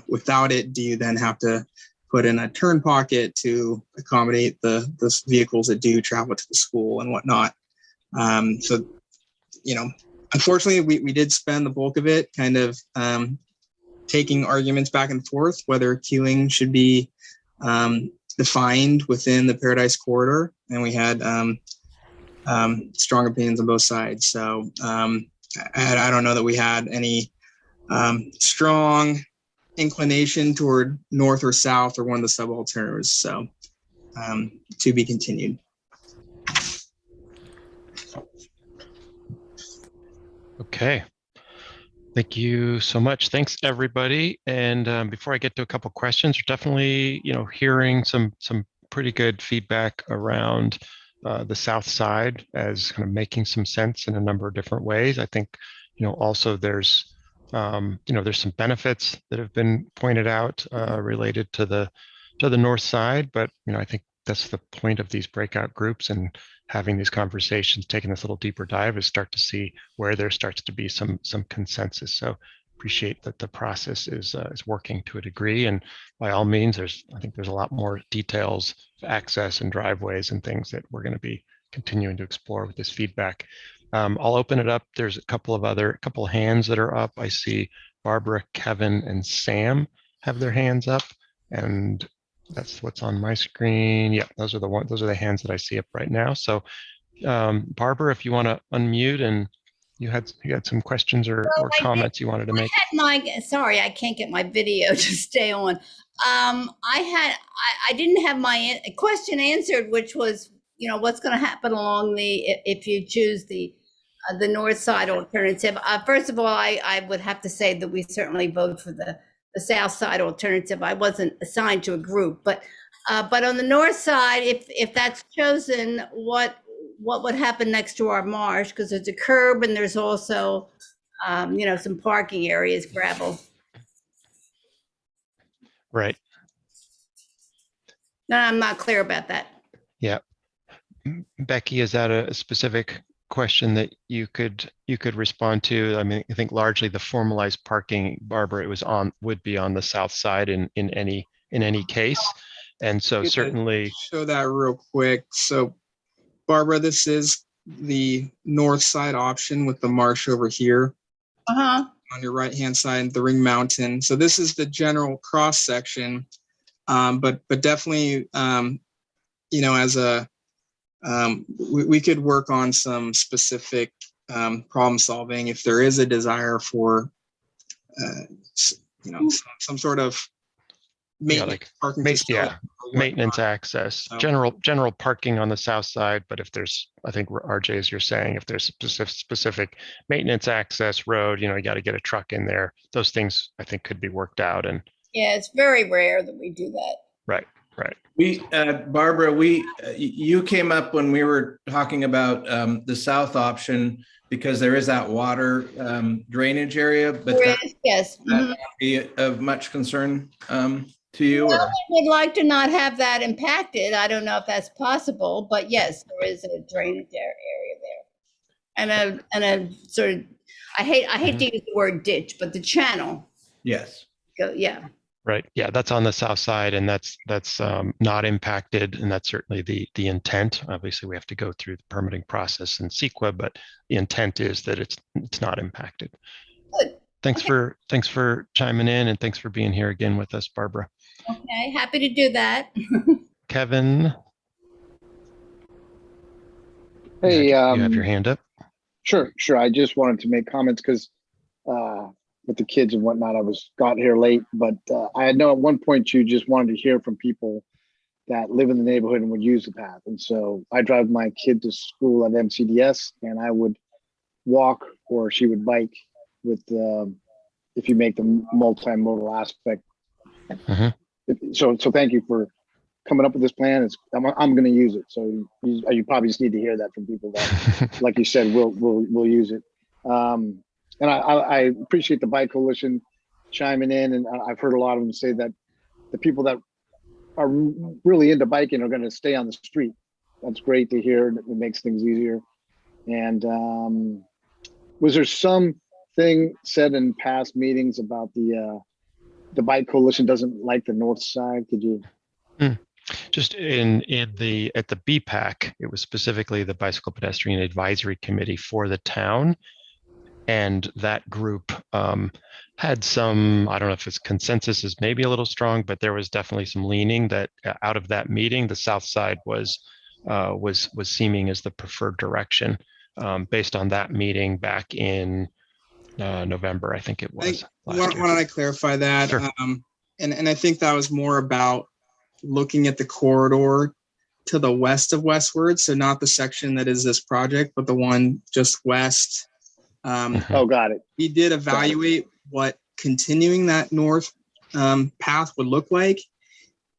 without it, do you then have to put in a turn pocket to accommodate the vehicles that do travel to the school and whatnot? So, unfortunately, we did spend the bulk of it kind of taking arguments back and forth, whether queuing should be defined within the Paradise Corridor, and we had strong opinions on both sides. So I don't know that we had any strong inclination toward north or south or one of the sub alternatives. So to be continued. Okay. Thank you so much. Thanks, everybody. And before I get to a couple questions, we're definitely, hearing some pretty good feedback around the South Side as kind of making some sense in a number of different ways. I think, also there's, there's some benefits that have been pointed out related to the North Side, but I think that's the point of these breakout groups and having these conversations, taking this little deeper dive, is start to see where there starts to be some consensus. So appreciate that the process is working to a degree, and by all means, I think there's a lot more details, access and driveways and things that we're going to be continuing to explore with this feedback. I'll open it up. There's a couple of hands that are up. I see Barbara, Kevin, and Sam have their hands up, and that's what's on my screen. Yeah, those are the hands that I see up right now. So Barbara, if you want to unmute, and you had some questions or comments you wanted to make. Sorry, I can't get my video to stay on. I didn't have my question answered, which was, what's going to happen along if you choose the North Side alternative. First of all, I would have to say that we certainly vote for the South Side alternative. I wasn't assigned to a group, but on the North Side, if that's chosen, what would happen next to our marsh? Because there's a curb and there's also, some parking areas, gravel. Right. No, I'm not clear about that. Yeah. Becky, is that a specific question that you could respond to? I mean, I think largely the formalized parking, Barbara, would be on the South Side in any case. And so certainly show that real quick. So Barbara, this is the North Side option with the marsh over here. Uh-huh. On your right-hand side, the Ring Mountain. So this is the general cross section, but definitely as a, we could work on some specific problem solving if there is a desire for, some sort of maintenance, parking facility. Maintenance access, general parking on the south side. But if there's, I think RJ, as you're saying, if there's specific maintenance access road, you got to get a truck in there. Those things I think could be worked out. And Yeah, it's very rare that we do that. right. We, Barbara, you came up when we were talking about the south option because there is that water drainage area, but There that is, yes. would be of much concern to you? Well, Or? I would like to not have that impacted. I don't know if that's possible, but yes, there is a drainage area there. And a sort of, I hate to use the word ditch, but the channel. Yes. Yeah. Right. Yeah, that's on the south side, and that's not impacted, and that's certainly the intent. Obviously, we have to go through the permitting process in CEQA, but the intent is that it's not impacted. Good. Thanks for chiming in, and thanks for being here again with us, Barbara. Okay, happy to do that. Kevin, Hey, you have your hand up. Sure. I just wanted to make comments because with the kids and whatnot, I got here late, but I know at one point you just wanted to hear from people that live in the neighborhood and would use the path. And so I drive my kid to school at MCDS, and I would walk or she would bike with if you make the multimodal aspect. So thank you for coming up with this plan. I'm going to use it. So you probably just need to hear that from people that, like you said, will use it. And I appreciate the Bike Coalition chiming in, and I've heard a lot of them say that the people that are really into biking are going to stay on the street. That's great to hear. It makes things easier. And was there something said in past meetings about the Bike Coalition doesn't like the north side? Could you? Just at the BPAC, it was specifically the Bicycle Pedestrian Advisory Committee for the town. And that group had some, I don't know if it's consensus is maybe a little strong, but there was definitely some leaning that out of that meeting, the south side was seeming as the preferred direction based on that meeting back in November, I think it was. Why don't I clarify that? Sure. And I think that was more about looking at the corridor to the west of Westward. So not the section that is this project, but the one just west. Got it. We did evaluate what continuing that north path would look like.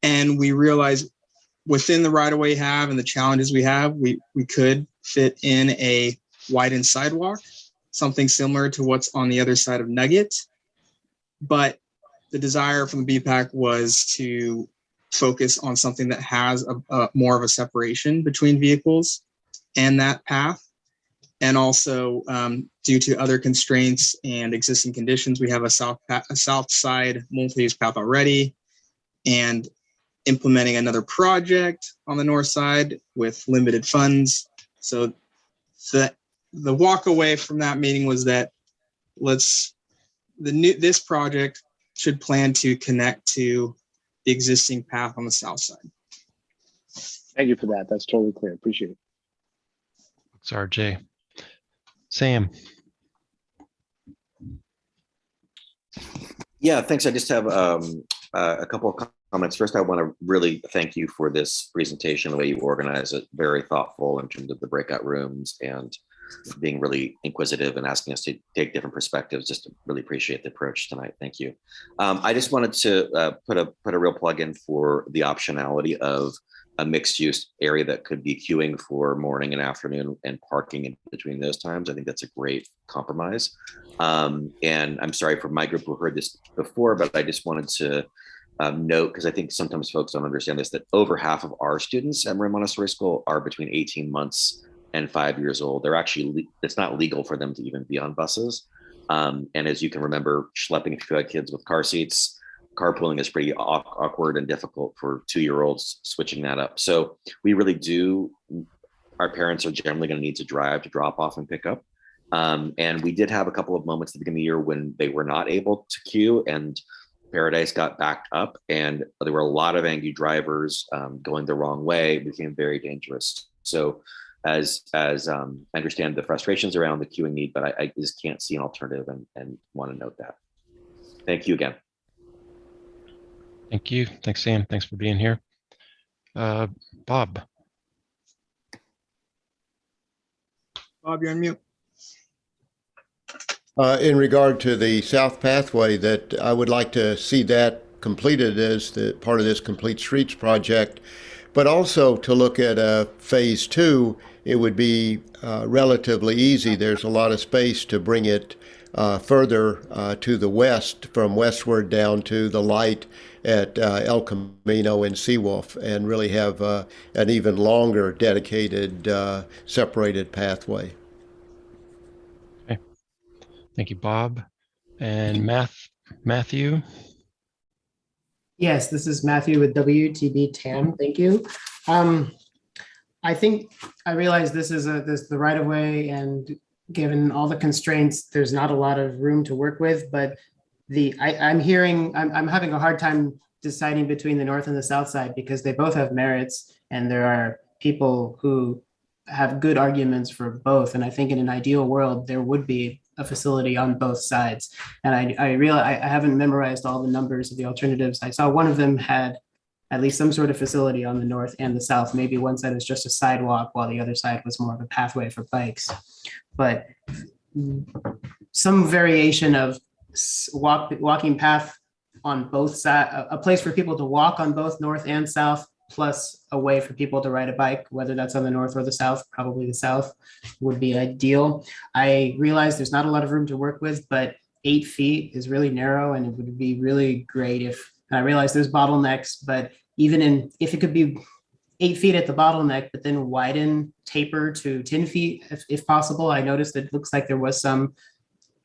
And we realized within the right of way have and the challenges we have, we could fit in a widened sidewalk, something similar to what's on the other side of Nugget. But the desire from the BPAC was to focus on something that has a more of a separation between vehicles and that path. And also, due to other constraints and existing conditions, we have a south side multi-use path already, and implementing another project on the north side with limited funds. So the walk away from that meeting was that this project should plan to connect to the existing path on the south side. Thank you for that. That's totally clear. Appreciate it. Thanks, RJ. Sam. Yeah, thanks. I just have a couple of comments. First, I want to really thank you for this presentation, the way you organize it, very thoughtful in terms of the breakout rooms and being really inquisitive and asking us to take different perspectives. Just really appreciate the approach tonight. Thank you. I just wanted to put a real plug in for the optionality of a mixed use area that could be queuing for morning and afternoon and parking in between those times. I think that's a great compromise. And I'm sorry for my group who heard this before, but I just wanted to note, because I think sometimes folks don't understand this, that over half of our students at Marin Montessori School are between 18 months and 5 years old. They're actually, it's not legal for them to even be on buses. And as you can remember, schlepping if you had kids with car seats, carpooling is pretty awkward and difficult for 2-year-olds switching that up. So we really do, our parents are generally going to need to drive to drop off and pick up. And we did have a couple of moments at the beginning of the year when they were not able to queue. And Paradise got backed up, and there were a lot of angry drivers going the wrong way. It became very dangerous. So, as I understand the frustrations around the queuing need, but I just can't see an alternative, and want to note that. Thank you again. Thank you. Thanks, Sam. Thanks for being here. Bob. Bob, you're on mute. In regard to the South Pathway, that I would like to see that completed as the part of this Complete Streets project, but also to look at phase 2. It would be relatively easy. There's a lot of space to bring it further to the west, from westward down to the light at El Camino and Seawolf, and really have an even longer dedicated separated pathway. Thank you, Bob. And Matthew. Yes, this is Matthew with WTB TAM. Thank you. I think I realize this is the right of way, and given all the constraints, there's not a lot of room to work with. But I'm having a hard time deciding between the north and the south side, because they both have merits, and there are people who have good arguments for both. And I think in an ideal world, there would be a facility on both sides. And I realize I haven't memorized all the numbers of the alternatives. I saw one of them had at least some sort of facility on the north and the south. Maybe one side was just a sidewalk, while the other side was more of a pathway for bikes. But some variation of walking path on both sides, a place for people to walk on both north and south, plus a way for people to ride a bike, whether that's on the north or the south. Probably the south would be ideal. I realize there's not a lot of room to work with, but 8 feet is really narrow, and it would be really great if, and I realize there's bottlenecks, but even if it could be 8 feet at the bottleneck, but then widen, taper to 10 feet if possible. I noticed it looks like there was some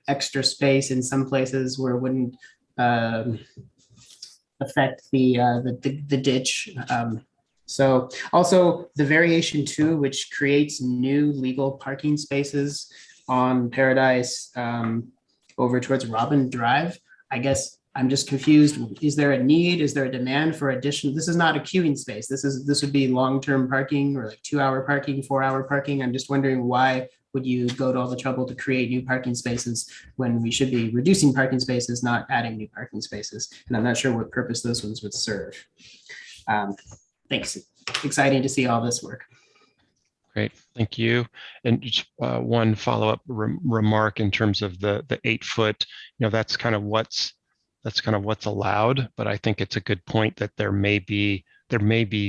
extra space in some places where it wouldn't affect the ditch. So also the variation 2, which creates new legal parking spaces on Paradise over towards Robin Drive. I guess I'm just confused. Is there a need? Is there a demand for addition? This is not a queuing space. This would be long-term parking, or like 2-hour parking, 4-hour parking. I'm just wondering, why would you go to all the trouble to create new parking spaces when we should be reducing parking spaces, not adding new parking spaces? And I'm not sure what purpose those ones would serve. Thanks. Exciting to see all this work. Great, thank you. And just one follow-up remark in terms of the 8 foot. That's kind of what's allowed, but I think it's a good point that there may be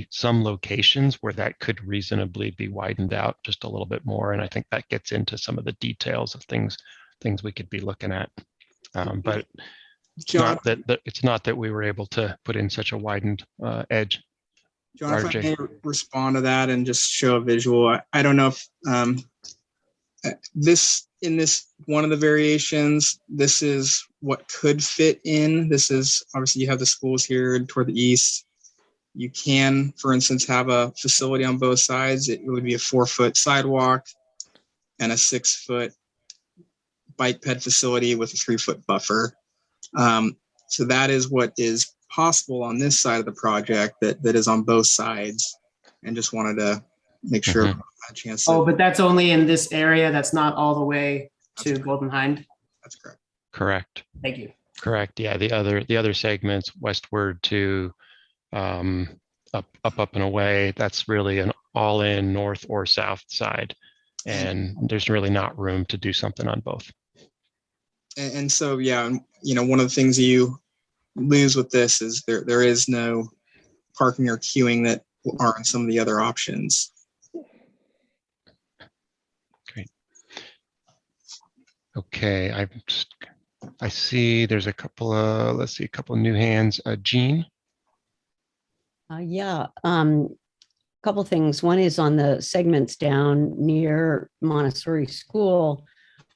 some locations where that could reasonably be widened out just a little bit more, and I think that gets into some of the details of things we could be looking at. But John, it's not that we were able to put in such a widened edge. John, if I may respond to that and just show a visual. I don't know if in this one of the variations, this is what could fit in. This is obviously, you have the schools here toward the east. You can, for instance, have a facility on both sides. It would be a 4-foot sidewalk and a 6-foot bike ped facility with a 3-foot buffer. So that is what is possible on this side of the project that is on both sides, and just wanted to make sure I had a chance to. Oh, but that's only in this area. That's not all the way to Golden Hind. That's correct. Correct. Thank you. Correct. Yeah, the other segments westward to up and away, that's really an all-in north or south side, and there's really not room to do something on both. And so, yeah, one of the things you lose with this is there is no parking or queuing that are in some of the other options. Great. Okay, I see there's a couple of, let's see, a couple of new hands. Jean? Yeah, couple things. One is on the segments down near Montessori School.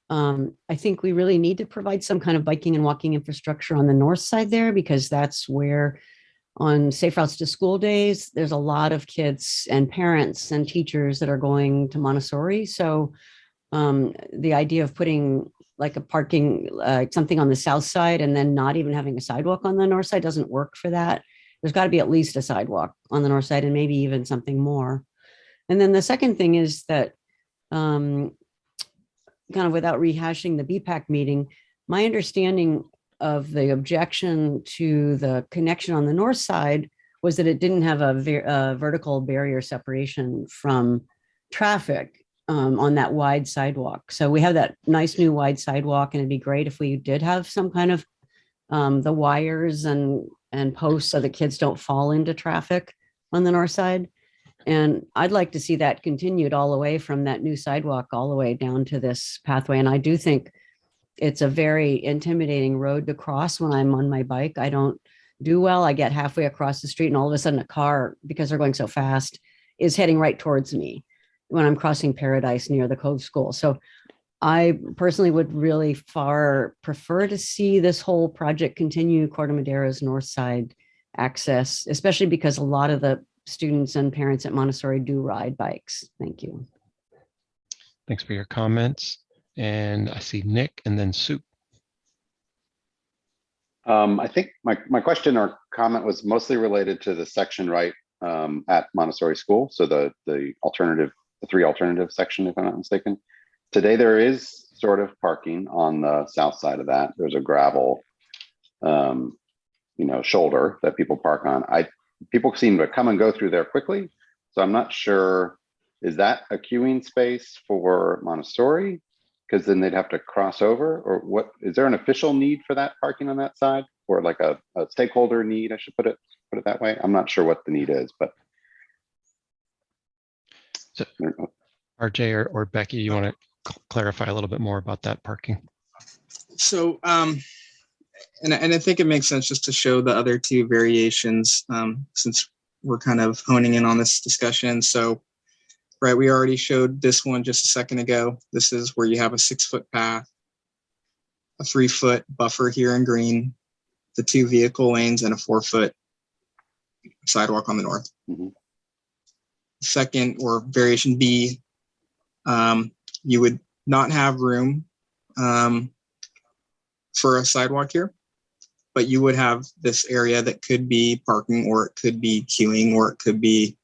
I think we really need to provide some kind of biking and walking infrastructure on the north side there, because that's where on Safe Routes to School days, there's a lot of kids and parents and teachers that are going to Montessori. So the idea of putting like a parking, something on the south side and then not even having a sidewalk on the north side doesn't work for that. There's got to be at least a sidewalk on the north side and maybe even something more. And then the second thing is that kind of without rehashing the BPAC meeting, my understanding of the objection to the connection on the north side was that it didn't have a vertical barrier separation from traffic on that wide sidewalk. So we have that nice new wide sidewalk, and it'd be great if we did have some kind of the wires and posts so that kids don't fall into traffic on the north side. And I'd like to see that continued all the way from that new sidewalk all the way down to this pathway. And I do think it's a very intimidating road to cross when I'm on my bike. I don't do well. I get halfway across the street and all of a sudden a car, because they're going so fast, is heading right towards me when I'm crossing Paradise near the Cove School. So I personally would really far prefer to see this whole project continue Corte Madeira's north side access, especially because a lot of the students and parents at Montessori do ride bikes. Thank you. Thanks for your comments. And I see Nick and then Sue. I think my question or comment was mostly related to the section right at Montessori School. So the three alternative section, if I'm not mistaken. Today there is sort of parking on the south side of that. There's a gravel, shoulder that people park on. People seem to come and go through there quickly. So I'm not sure, is that a queuing space for Montessori? Because then they'd have to cross over, or what? Is there an official need for that parking on that side, or like a stakeholder need? I should put it that way. I'm not sure what the need is, but. So, RJ or Becky, you want to clarify a little bit more about that parking? So, and I think it makes sense just to show the other two variations since we're kind of honing in on this discussion. So, right, we already showed this one just a second ago. This is where you have a 6-foot path, a 3-foot buffer here in green, the 2 vehicle lanes, and a 4-foot sidewalk on the north. Mm-hmm. Second, or variation B, you would not have room for a sidewalk here, but you would have this area that could be parking, or it could be queuing, or it could be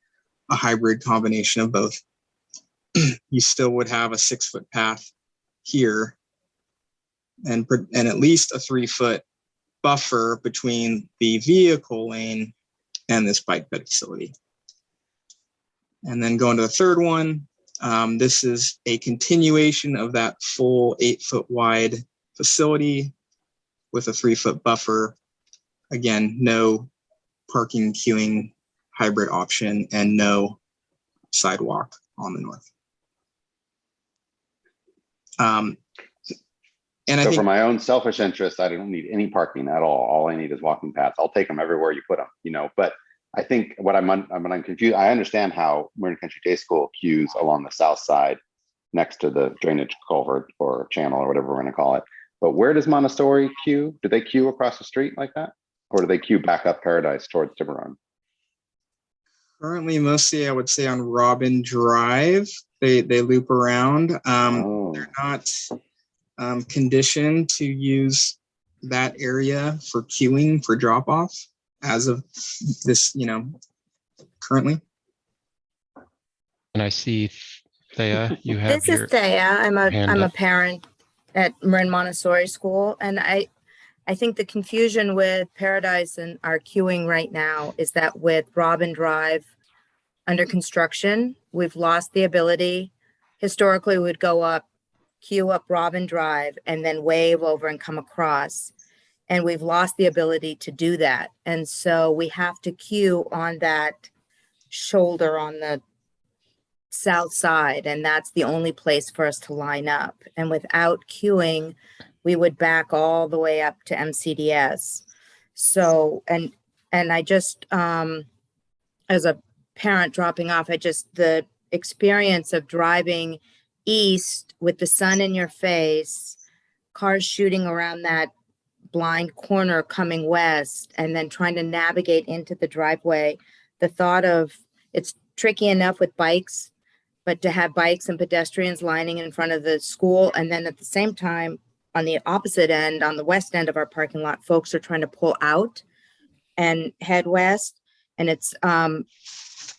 a hybrid combination of both. You still would have a 6-foot path here and at least a 3-foot buffer between the vehicle lane and this bike bed facility. And then going to the third one, this is a continuation of that full 8-foot wide facility with a 3-foot buffer. Again, no parking, queuing, hybrid option, and no sidewalk on the north. And I So think for my own selfish interest, I don't need any parking at all. All I need is walking paths. I'll take them everywhere you put them, but I think what I'm confused. I understand how Marin Country Day School queues along the south side next to the drainage culvert or channel or whatever we're going to call it. But where does Montessori queue? Do they queue across the street like that? Or do they queue back up Paradise towards Tiburon? currently mostly I would say on Robin Drive. They loop around. They're not conditioned to use that area for queuing for drop off as of this, currently. And I see Thea, you have This your is Thea. I'm hand a up. parent at Marin Montessori School, and I think the confusion with Paradise and our queuing right now is that with Robin Drive under construction, we've lost the ability. Historically, we'd go up, queue up Robin Drive, and then wave over and come across. And we've lost the ability to do that. And so we have to queue on that shoulder on the south side, and that's the only place for us to line up. And without queuing, we would back all the way up to MCDS. So, and I just, as a parent dropping off, the experience of driving east with the sun in your face, cars shooting around that blind corner coming west, and then trying to navigate into the driveway, the thought of it's tricky enough with bikes, but to have bikes and pedestrians lining in front of the school, and then at the same time, on the opposite end, on the west end of our parking lot, folks are trying to pull out and head west. And it's,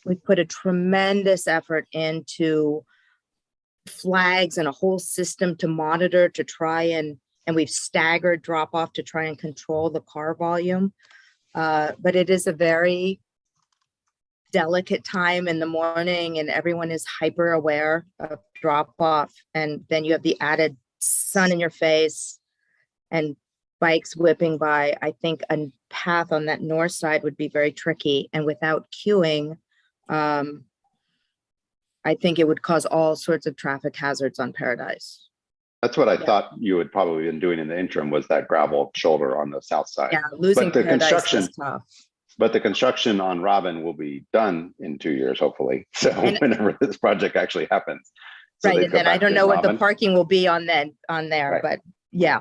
we put a tremendous effort into flags and a whole system to monitor, to try and we've staggered drop off to try and control the car volume. But it is a very delicate time in the morning and everyone is hyper aware of drop off. And then you have the added sun in your face and bikes whipping by. I think a path on that north side would be very tricky. And without queuing, I think it would cause all sorts of traffic hazards on Paradise. That's what I thought you had probably been doing in the interim, was that gravel shoulder on the south side. Yeah, losing But the Paradise construction, is tough. but the construction on Robin will be done in 2 years, hopefully. So whenever this project actually happens. So Right, they'd and go then I back don't to know what the Robin. parking will be on there, Right. but yeah.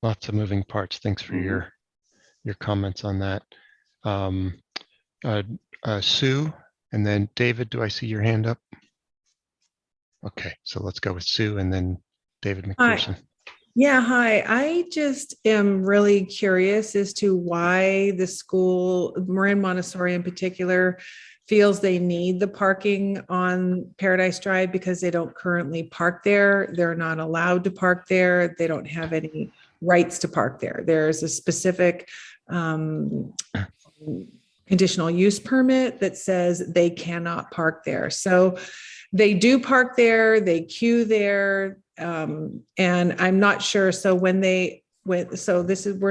Lots of moving parts. Thanks for your comments on that. Sue, and then David, do I see your hand up? Okay, so let's go with Sue and then David McPherson. Yeah, hi. I just am really curious as to why the school, Marin Montessori in particular, feels they need the parking on Paradise Drive because they don't currently park there. They're not allowed to park there. They don't have any rights to park there. There's a specific conditional use permit that says they cannot park there. So they do park there, they queue there, and I'm not sure. So we're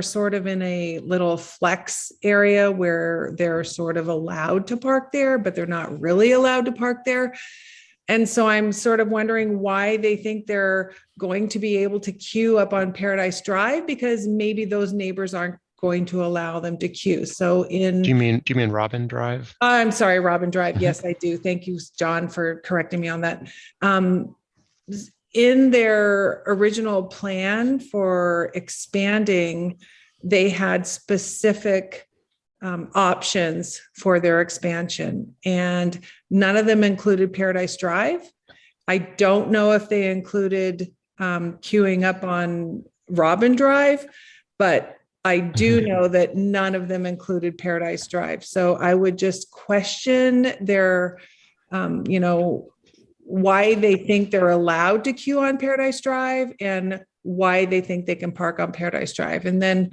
sort of in a little flex area where they're sort of allowed to park there, but they're not really allowed to park there. And so I'm sort of wondering why they think they're going to be able to queue up on Paradise Drive, because maybe those neighbors aren't going to allow them to queue. So Do you mean Robin Drive? I'm sorry, Robin Drive. Yes, I do. Thank you, John, for correcting me on that. In their original plan for expanding, they had specific options for their expansion, and none of them included Paradise Drive. I don't know if they included queuing up on Robin Drive, but I do know that none of them included Paradise Drive. So I would just question their, why they think they're allowed to queue on Paradise Drive and why they think they can park on Paradise Drive. And then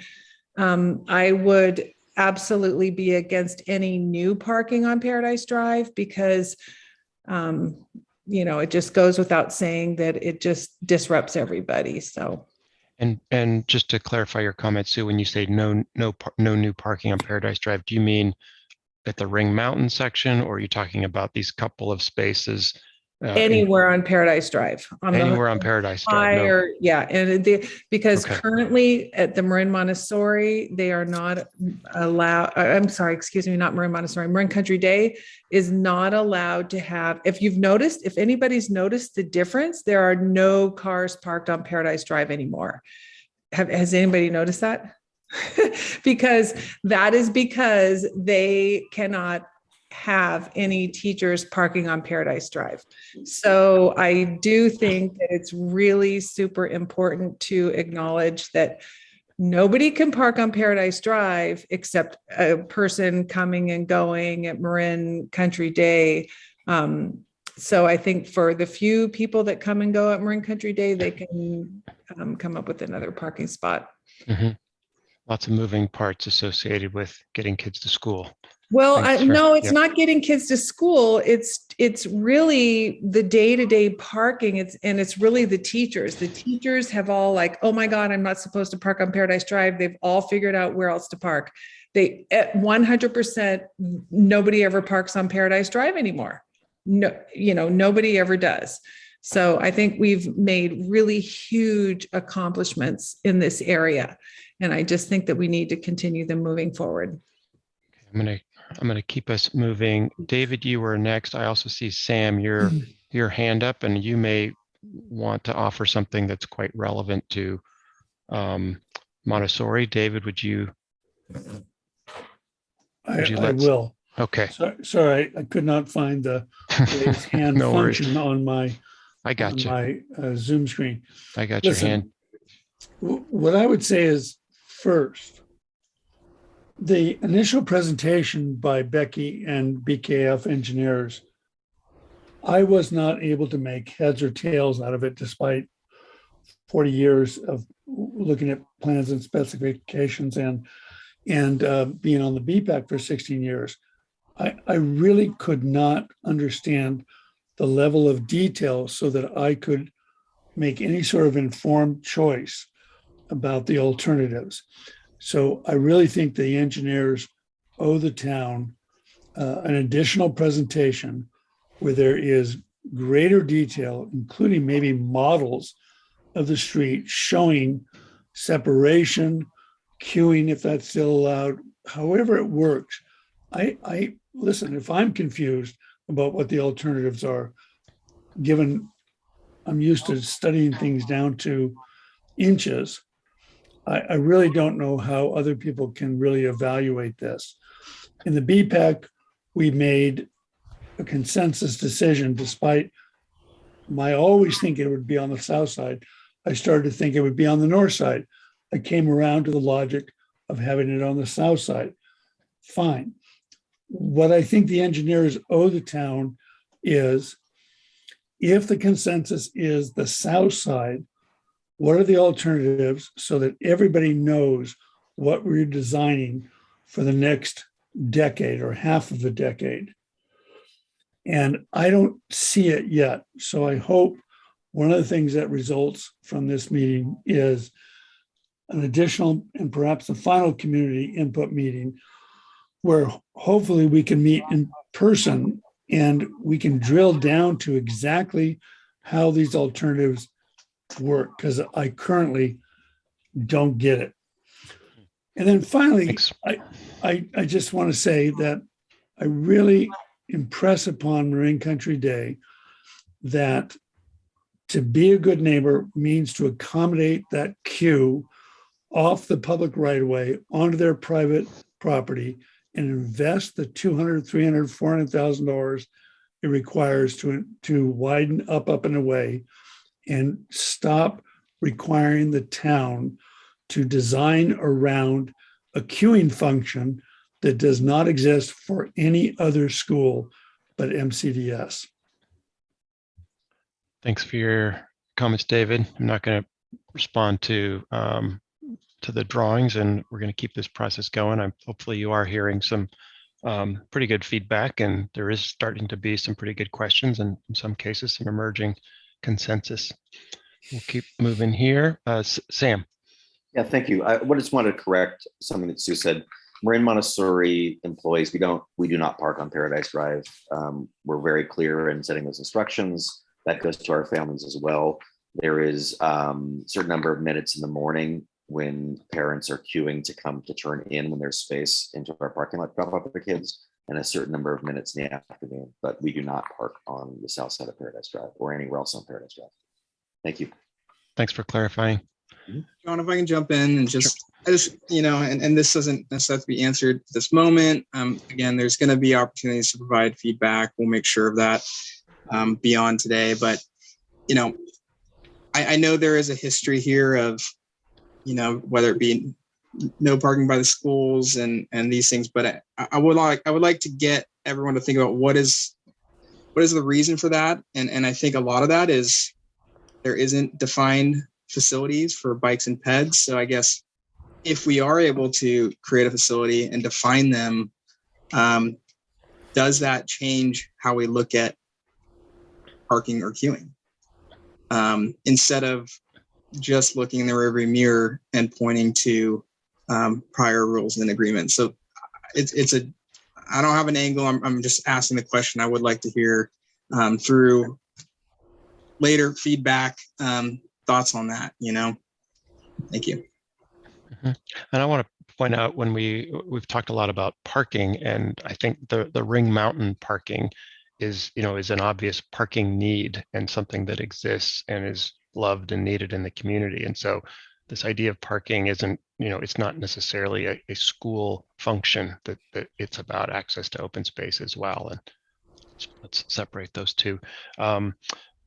I would absolutely be against any new parking on Paradise Drive because, it just goes without saying that it just disrupts everybody. So. And just to clarify your comment, Sue, when you say no new parking on Paradise Drive, do you mean at the Ring Mountain section, or are you talking about these couple of spaces? Anywhere on Paradise Drive. Anywhere on Paradise Drive. Because Okay. currently at the Marin Montessori, they are not allowed. I'm sorry, excuse me, not Marin Montessori. Marin Country Day is not allowed to have. If anybody's noticed the difference, there are no cars parked on Paradise Drive anymore. Has anybody noticed that? because they cannot have any teachers parking on Paradise Drive. So I do think that it's really super important to acknowledge that nobody can park on Paradise Drive except a person coming and going at Marin Country Day. So I think for the few people that come and go at Marin Country Day, they can come up with another parking spot. Mm-hmm. Lots of moving parts associated with getting kids to school. Well, no, it's yeah. not getting kids to school. It's really the day-to-day parking. It's really the teachers. The teachers have all like, oh my God, I'm not supposed to park on Paradise Drive. They've all figured out where else to park. They at 100%, nobody ever parks on Paradise Drive anymore. No, nobody ever does. So I think we've made really huge accomplishments in this area. And I just think that we need to continue them moving forward. I'm gonna keep us moving. David, you were next. I also see Sam, your hand up, and you may want to offer something that's quite relevant to Montessori. David, would you? I will. Okay. Sorry, I could not find the raise hand No worries. function on my I got on you. my Zoom screen. I got Listen, your hand. What I would say is, first, the initial presentation by Becky and BKF engineers, I was not able to make heads or tails out of it despite 40 years of looking at plans and specifications and being on the BPAC for 16 years. I really could not understand the level of detail so that I could make any sort of informed choice about the alternatives. So I really think the engineers owe the town an additional presentation where there is greater detail, including maybe models of the street showing separation, queuing, if that's still allowed, however it works. I listen, if I'm confused about what the alternatives are, given I'm used to studying things down to inches, I really don't know how other people can really evaluate this. In the BPAC, we made a consensus decision despite my always thinking it would be on the south side. I started to think it would be on the north side. I came around to the logic of having it on the south side. Fine. What I think the engineers owe the town is, if the consensus is the south side, what are the alternatives so that everybody knows what we're designing for the next decade or half of the decade? And I don't see it yet. So I hope one of the things that results from this meeting is an additional and perhaps a final community input meeting where hopefully we can meet in person and we can drill down to exactly how these alternatives work, because I currently don't get it. And then finally, I just want to say that I really impress upon Marin Country Day that to be a good neighbor means to accommodate that queue off the public right of way onto their private property and invest the $200,000, $300,000, $400,000 it requires to widen up and away, and stop requiring the town to design around a queuing function that does not exist for any other school but MCDS. Thanks for your comments, David. I'm not going to respond to the drawings, and we're going to keep this process going. Hopefully you are hearing some pretty good feedback, and there is starting to be some pretty good questions, and in some cases some emerging consensus. We'll keep moving here. Sam. Yeah, thank you. I just wanted to correct something that Sue said. Marin Montessori employees, we do not park on Paradise Drive. We're very clear in setting those instructions. That goes to our families as well. There is a certain number of minutes in the morning when parents are queuing to come to turn in when there's space into our parking lot, drop off their kids, and a certain number of minutes in the afternoon. But we do not park on the south side of Paradise Drive or anywhere else on Paradise Drive. Thank you. Thanks for clarifying. John, if I can jump in and I just, and this doesn't necessarily have to be answered at this moment. Again, there's going to be opportunities to provide feedback. We'll make sure of that beyond today. But, I know there is a history here of, whether it be no parking by the schools and these things. But I would like to get everyone to think about what is the reason for that. And I think a lot of that is there isn't defined facilities for bikes and peds. So I guess if we are able to create a facility and define them, does that change how we look at parking or queuing? Instead of just looking in the rearview mirror and pointing to prior rules and agreements. So I don't have an angle. I'm just asking the question. I would like to hear through later feedback, thoughts on that, Thank you. And I want to point out, when we've talked a lot about parking, and I think the Ring Mountain parking is an obvious parking need and something that exists and is loved and needed in the community. And so this idea of parking isn't, it's not necessarily a school function, that it's about access to open space as well. And let's separate those two.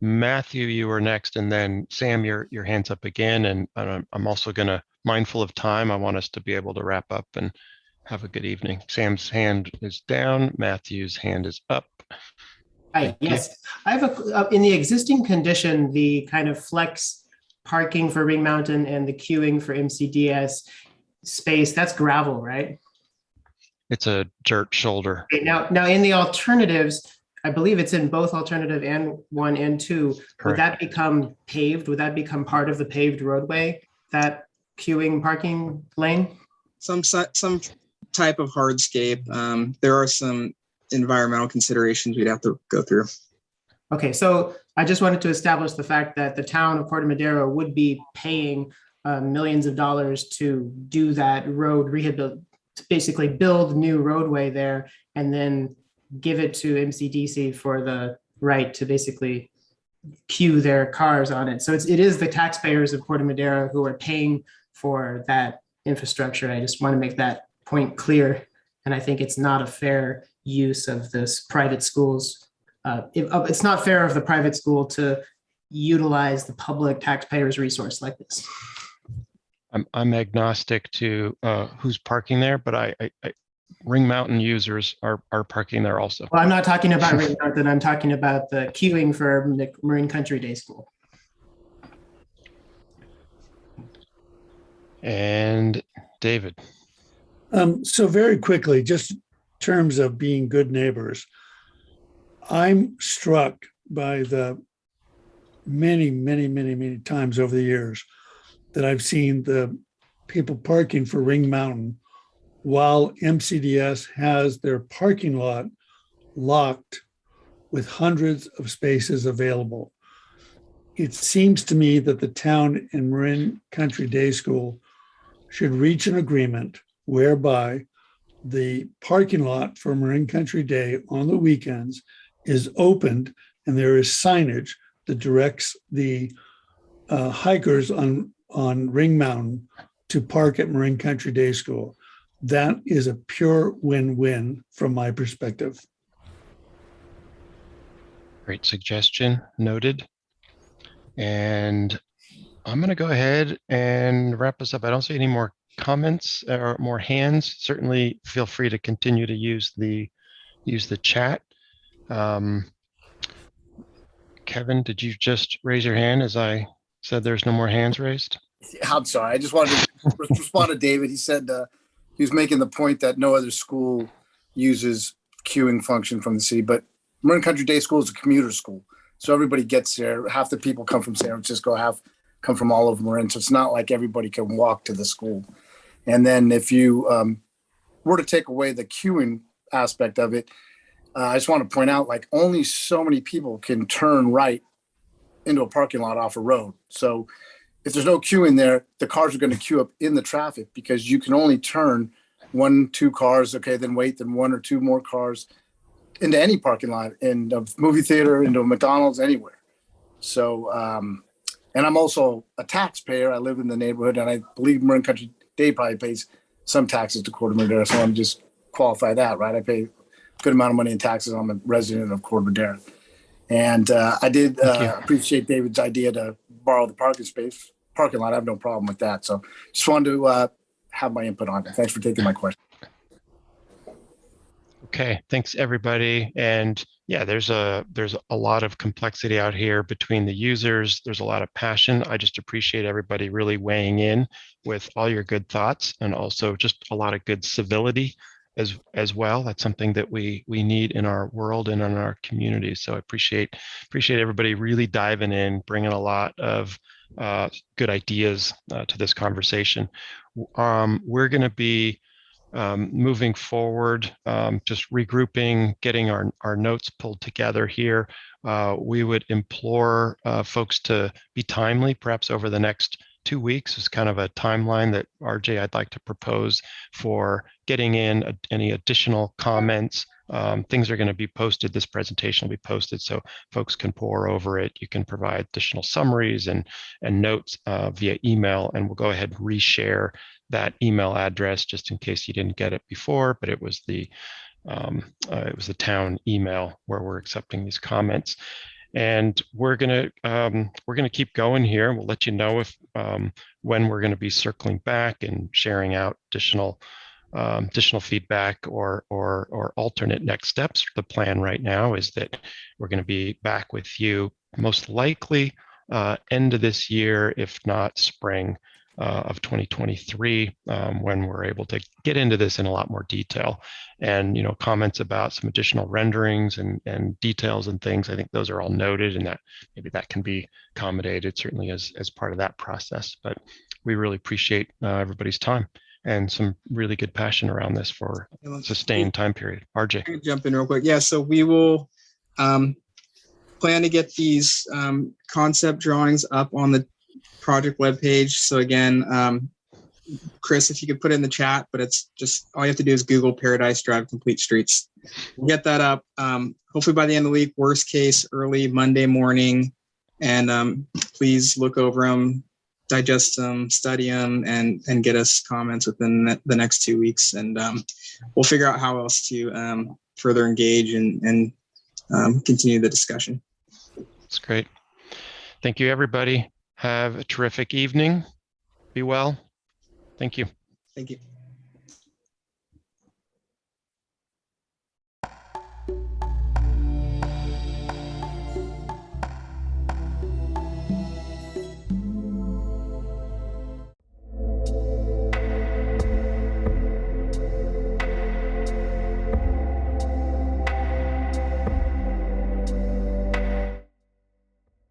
Matthew, you were next, and then Sam, your hand's up again. And I'm also gonna, mindful of time, I want us to be able to wrap up and have a good evening. Sam's hand is down. Matthew's hand is up. Hi, yes. I have in the existing condition, the kind of flex parking for Ring Mountain and the queuing for MCDS space, that's gravel, right? It's a dirt shoulder. Okay, now in the alternatives, I believe it's in both alternative and 1 and 2. Would Correct. that become paved? Would that become part of the paved roadway, that queuing parking lane? Some type of hardscape. There are some environmental considerations we'd have to go through. Okay, so I just wanted to establish the fact that the town of Corte Madera would be paying millions of dollars to do that road rehabilitation, to basically build new roadway there and then give it to MCDC for the right to basically queue their cars on it. So it is the taxpayers of Corte Madera who are paying for that infrastructure. I just want to make that point clear. And I think it's not a fair use of this private schools. It's not fair of the private school to utilize the public taxpayers' resource like this. I'm agnostic to who's parking there, but I Ring Mountain users are parking there also. Well, I'm not talking about Ring Mountain. I'm talking about the queuing for Marin Country Day School. And David. So very quickly, just in terms of being good neighbors, I'm struck by the many times over the years that I've seen the people parking for Ring Mountain while MCDS has their parking lot locked with hundreds of spaces available. It seems to me that the town and Marin Country Day School should reach an agreement whereby the parking lot for Marin Country Day on the weekends is opened and there is signage that directs the hikers on Ring Mountain to park at Marin Country Day School. That is a pure win-win from my perspective. Great suggestion, noted. And I'm going to go ahead and wrap us up. I don't see any more comments or more hands. Certainly feel free to continue to use the chat. Kevin, did you just raise your hand as I said there's no more hands raised? I'm sorry. I just wanted to respond to David. He said he was making the point that no other school uses queuing function from the city, but Marin Country Day School is a commuter school. So everybody gets there. Half the people come from San Francisco, half come from all over Marin. So it's not like everybody can walk to the school. And then if you were to take away the queuing aspect of it, I just want to point out, like, only so many people can turn right into a parking lot off a road. So if there's no queuing there, the cars are going to queue up in the traffic because you can only turn 1-2 cars, okay, then wait, then 1 or 2 more cars into any parking lot, in a movie theater, into a McDonald's, anywhere. So, and I'm also a taxpayer. I live in the neighborhood, and I believe Marin Country Day probably pays some taxes to Corte Madera. So I'm just qualify that, right? I pay a good amount of money in taxes. I'm a resident of Corte Madera. And I did appreciate David's idea to borrow the parking lot. I have no problem with that. So just wanted to have my input on it. Thanks for taking my question. Okay, thanks everybody. And yeah, there's a lot of complexity out here between the users. There's a lot of passion. I just appreciate everybody really weighing in with all your good thoughts, and also just a lot of good civility as well. That's something that we need in our world and in our community. So I appreciate everybody really diving in, bringing a lot of good ideas to this conversation. We're going to be moving forward, just regrouping, getting our notes pulled together here. We would implore folks to be timely, perhaps over the next 2 weeks is kind of a timeline that RJ I'd like to propose for getting in any additional comments. Things are going to be posted. This presentation will be posted so folks can pore over it. You can provide additional summaries and notes via email, and we'll go ahead and reshare that email address just in case you didn't get it before, but it was the town email where we're accepting these comments. And we're gonna keep going here. We'll let you know if when we're going to be circling back and sharing out additional feedback or alternate next steps. The plan right now is that we're going to be back with you most likely end of this year, if not spring of 2023, when we're able to get into this in a lot more detail. And comments about some additional renderings and details and things, I think those are all noted, and that maybe that can be accommodated certainly as part of that process. But we really appreciate everybody's time and some really good passion around this for a sustained time period. RJ. I'm gonna jump in real quick. Yeah, so we will plan to get these concept drawings up on the project webpage. So again, Chris, if you could put it in the chat, but it's just all you have to do is Google Paradise Drive Complete Streets. We'll get that up hopefully by the end of the week, worst case early Monday morning. And please look over them, digest them, study them, and get us comments within the next 2 weeks. And we'll figure out how else to further engage and continue the discussion. That's great. Thank you, everybody. Have a terrific evening. Be well. Thank you. Thank you.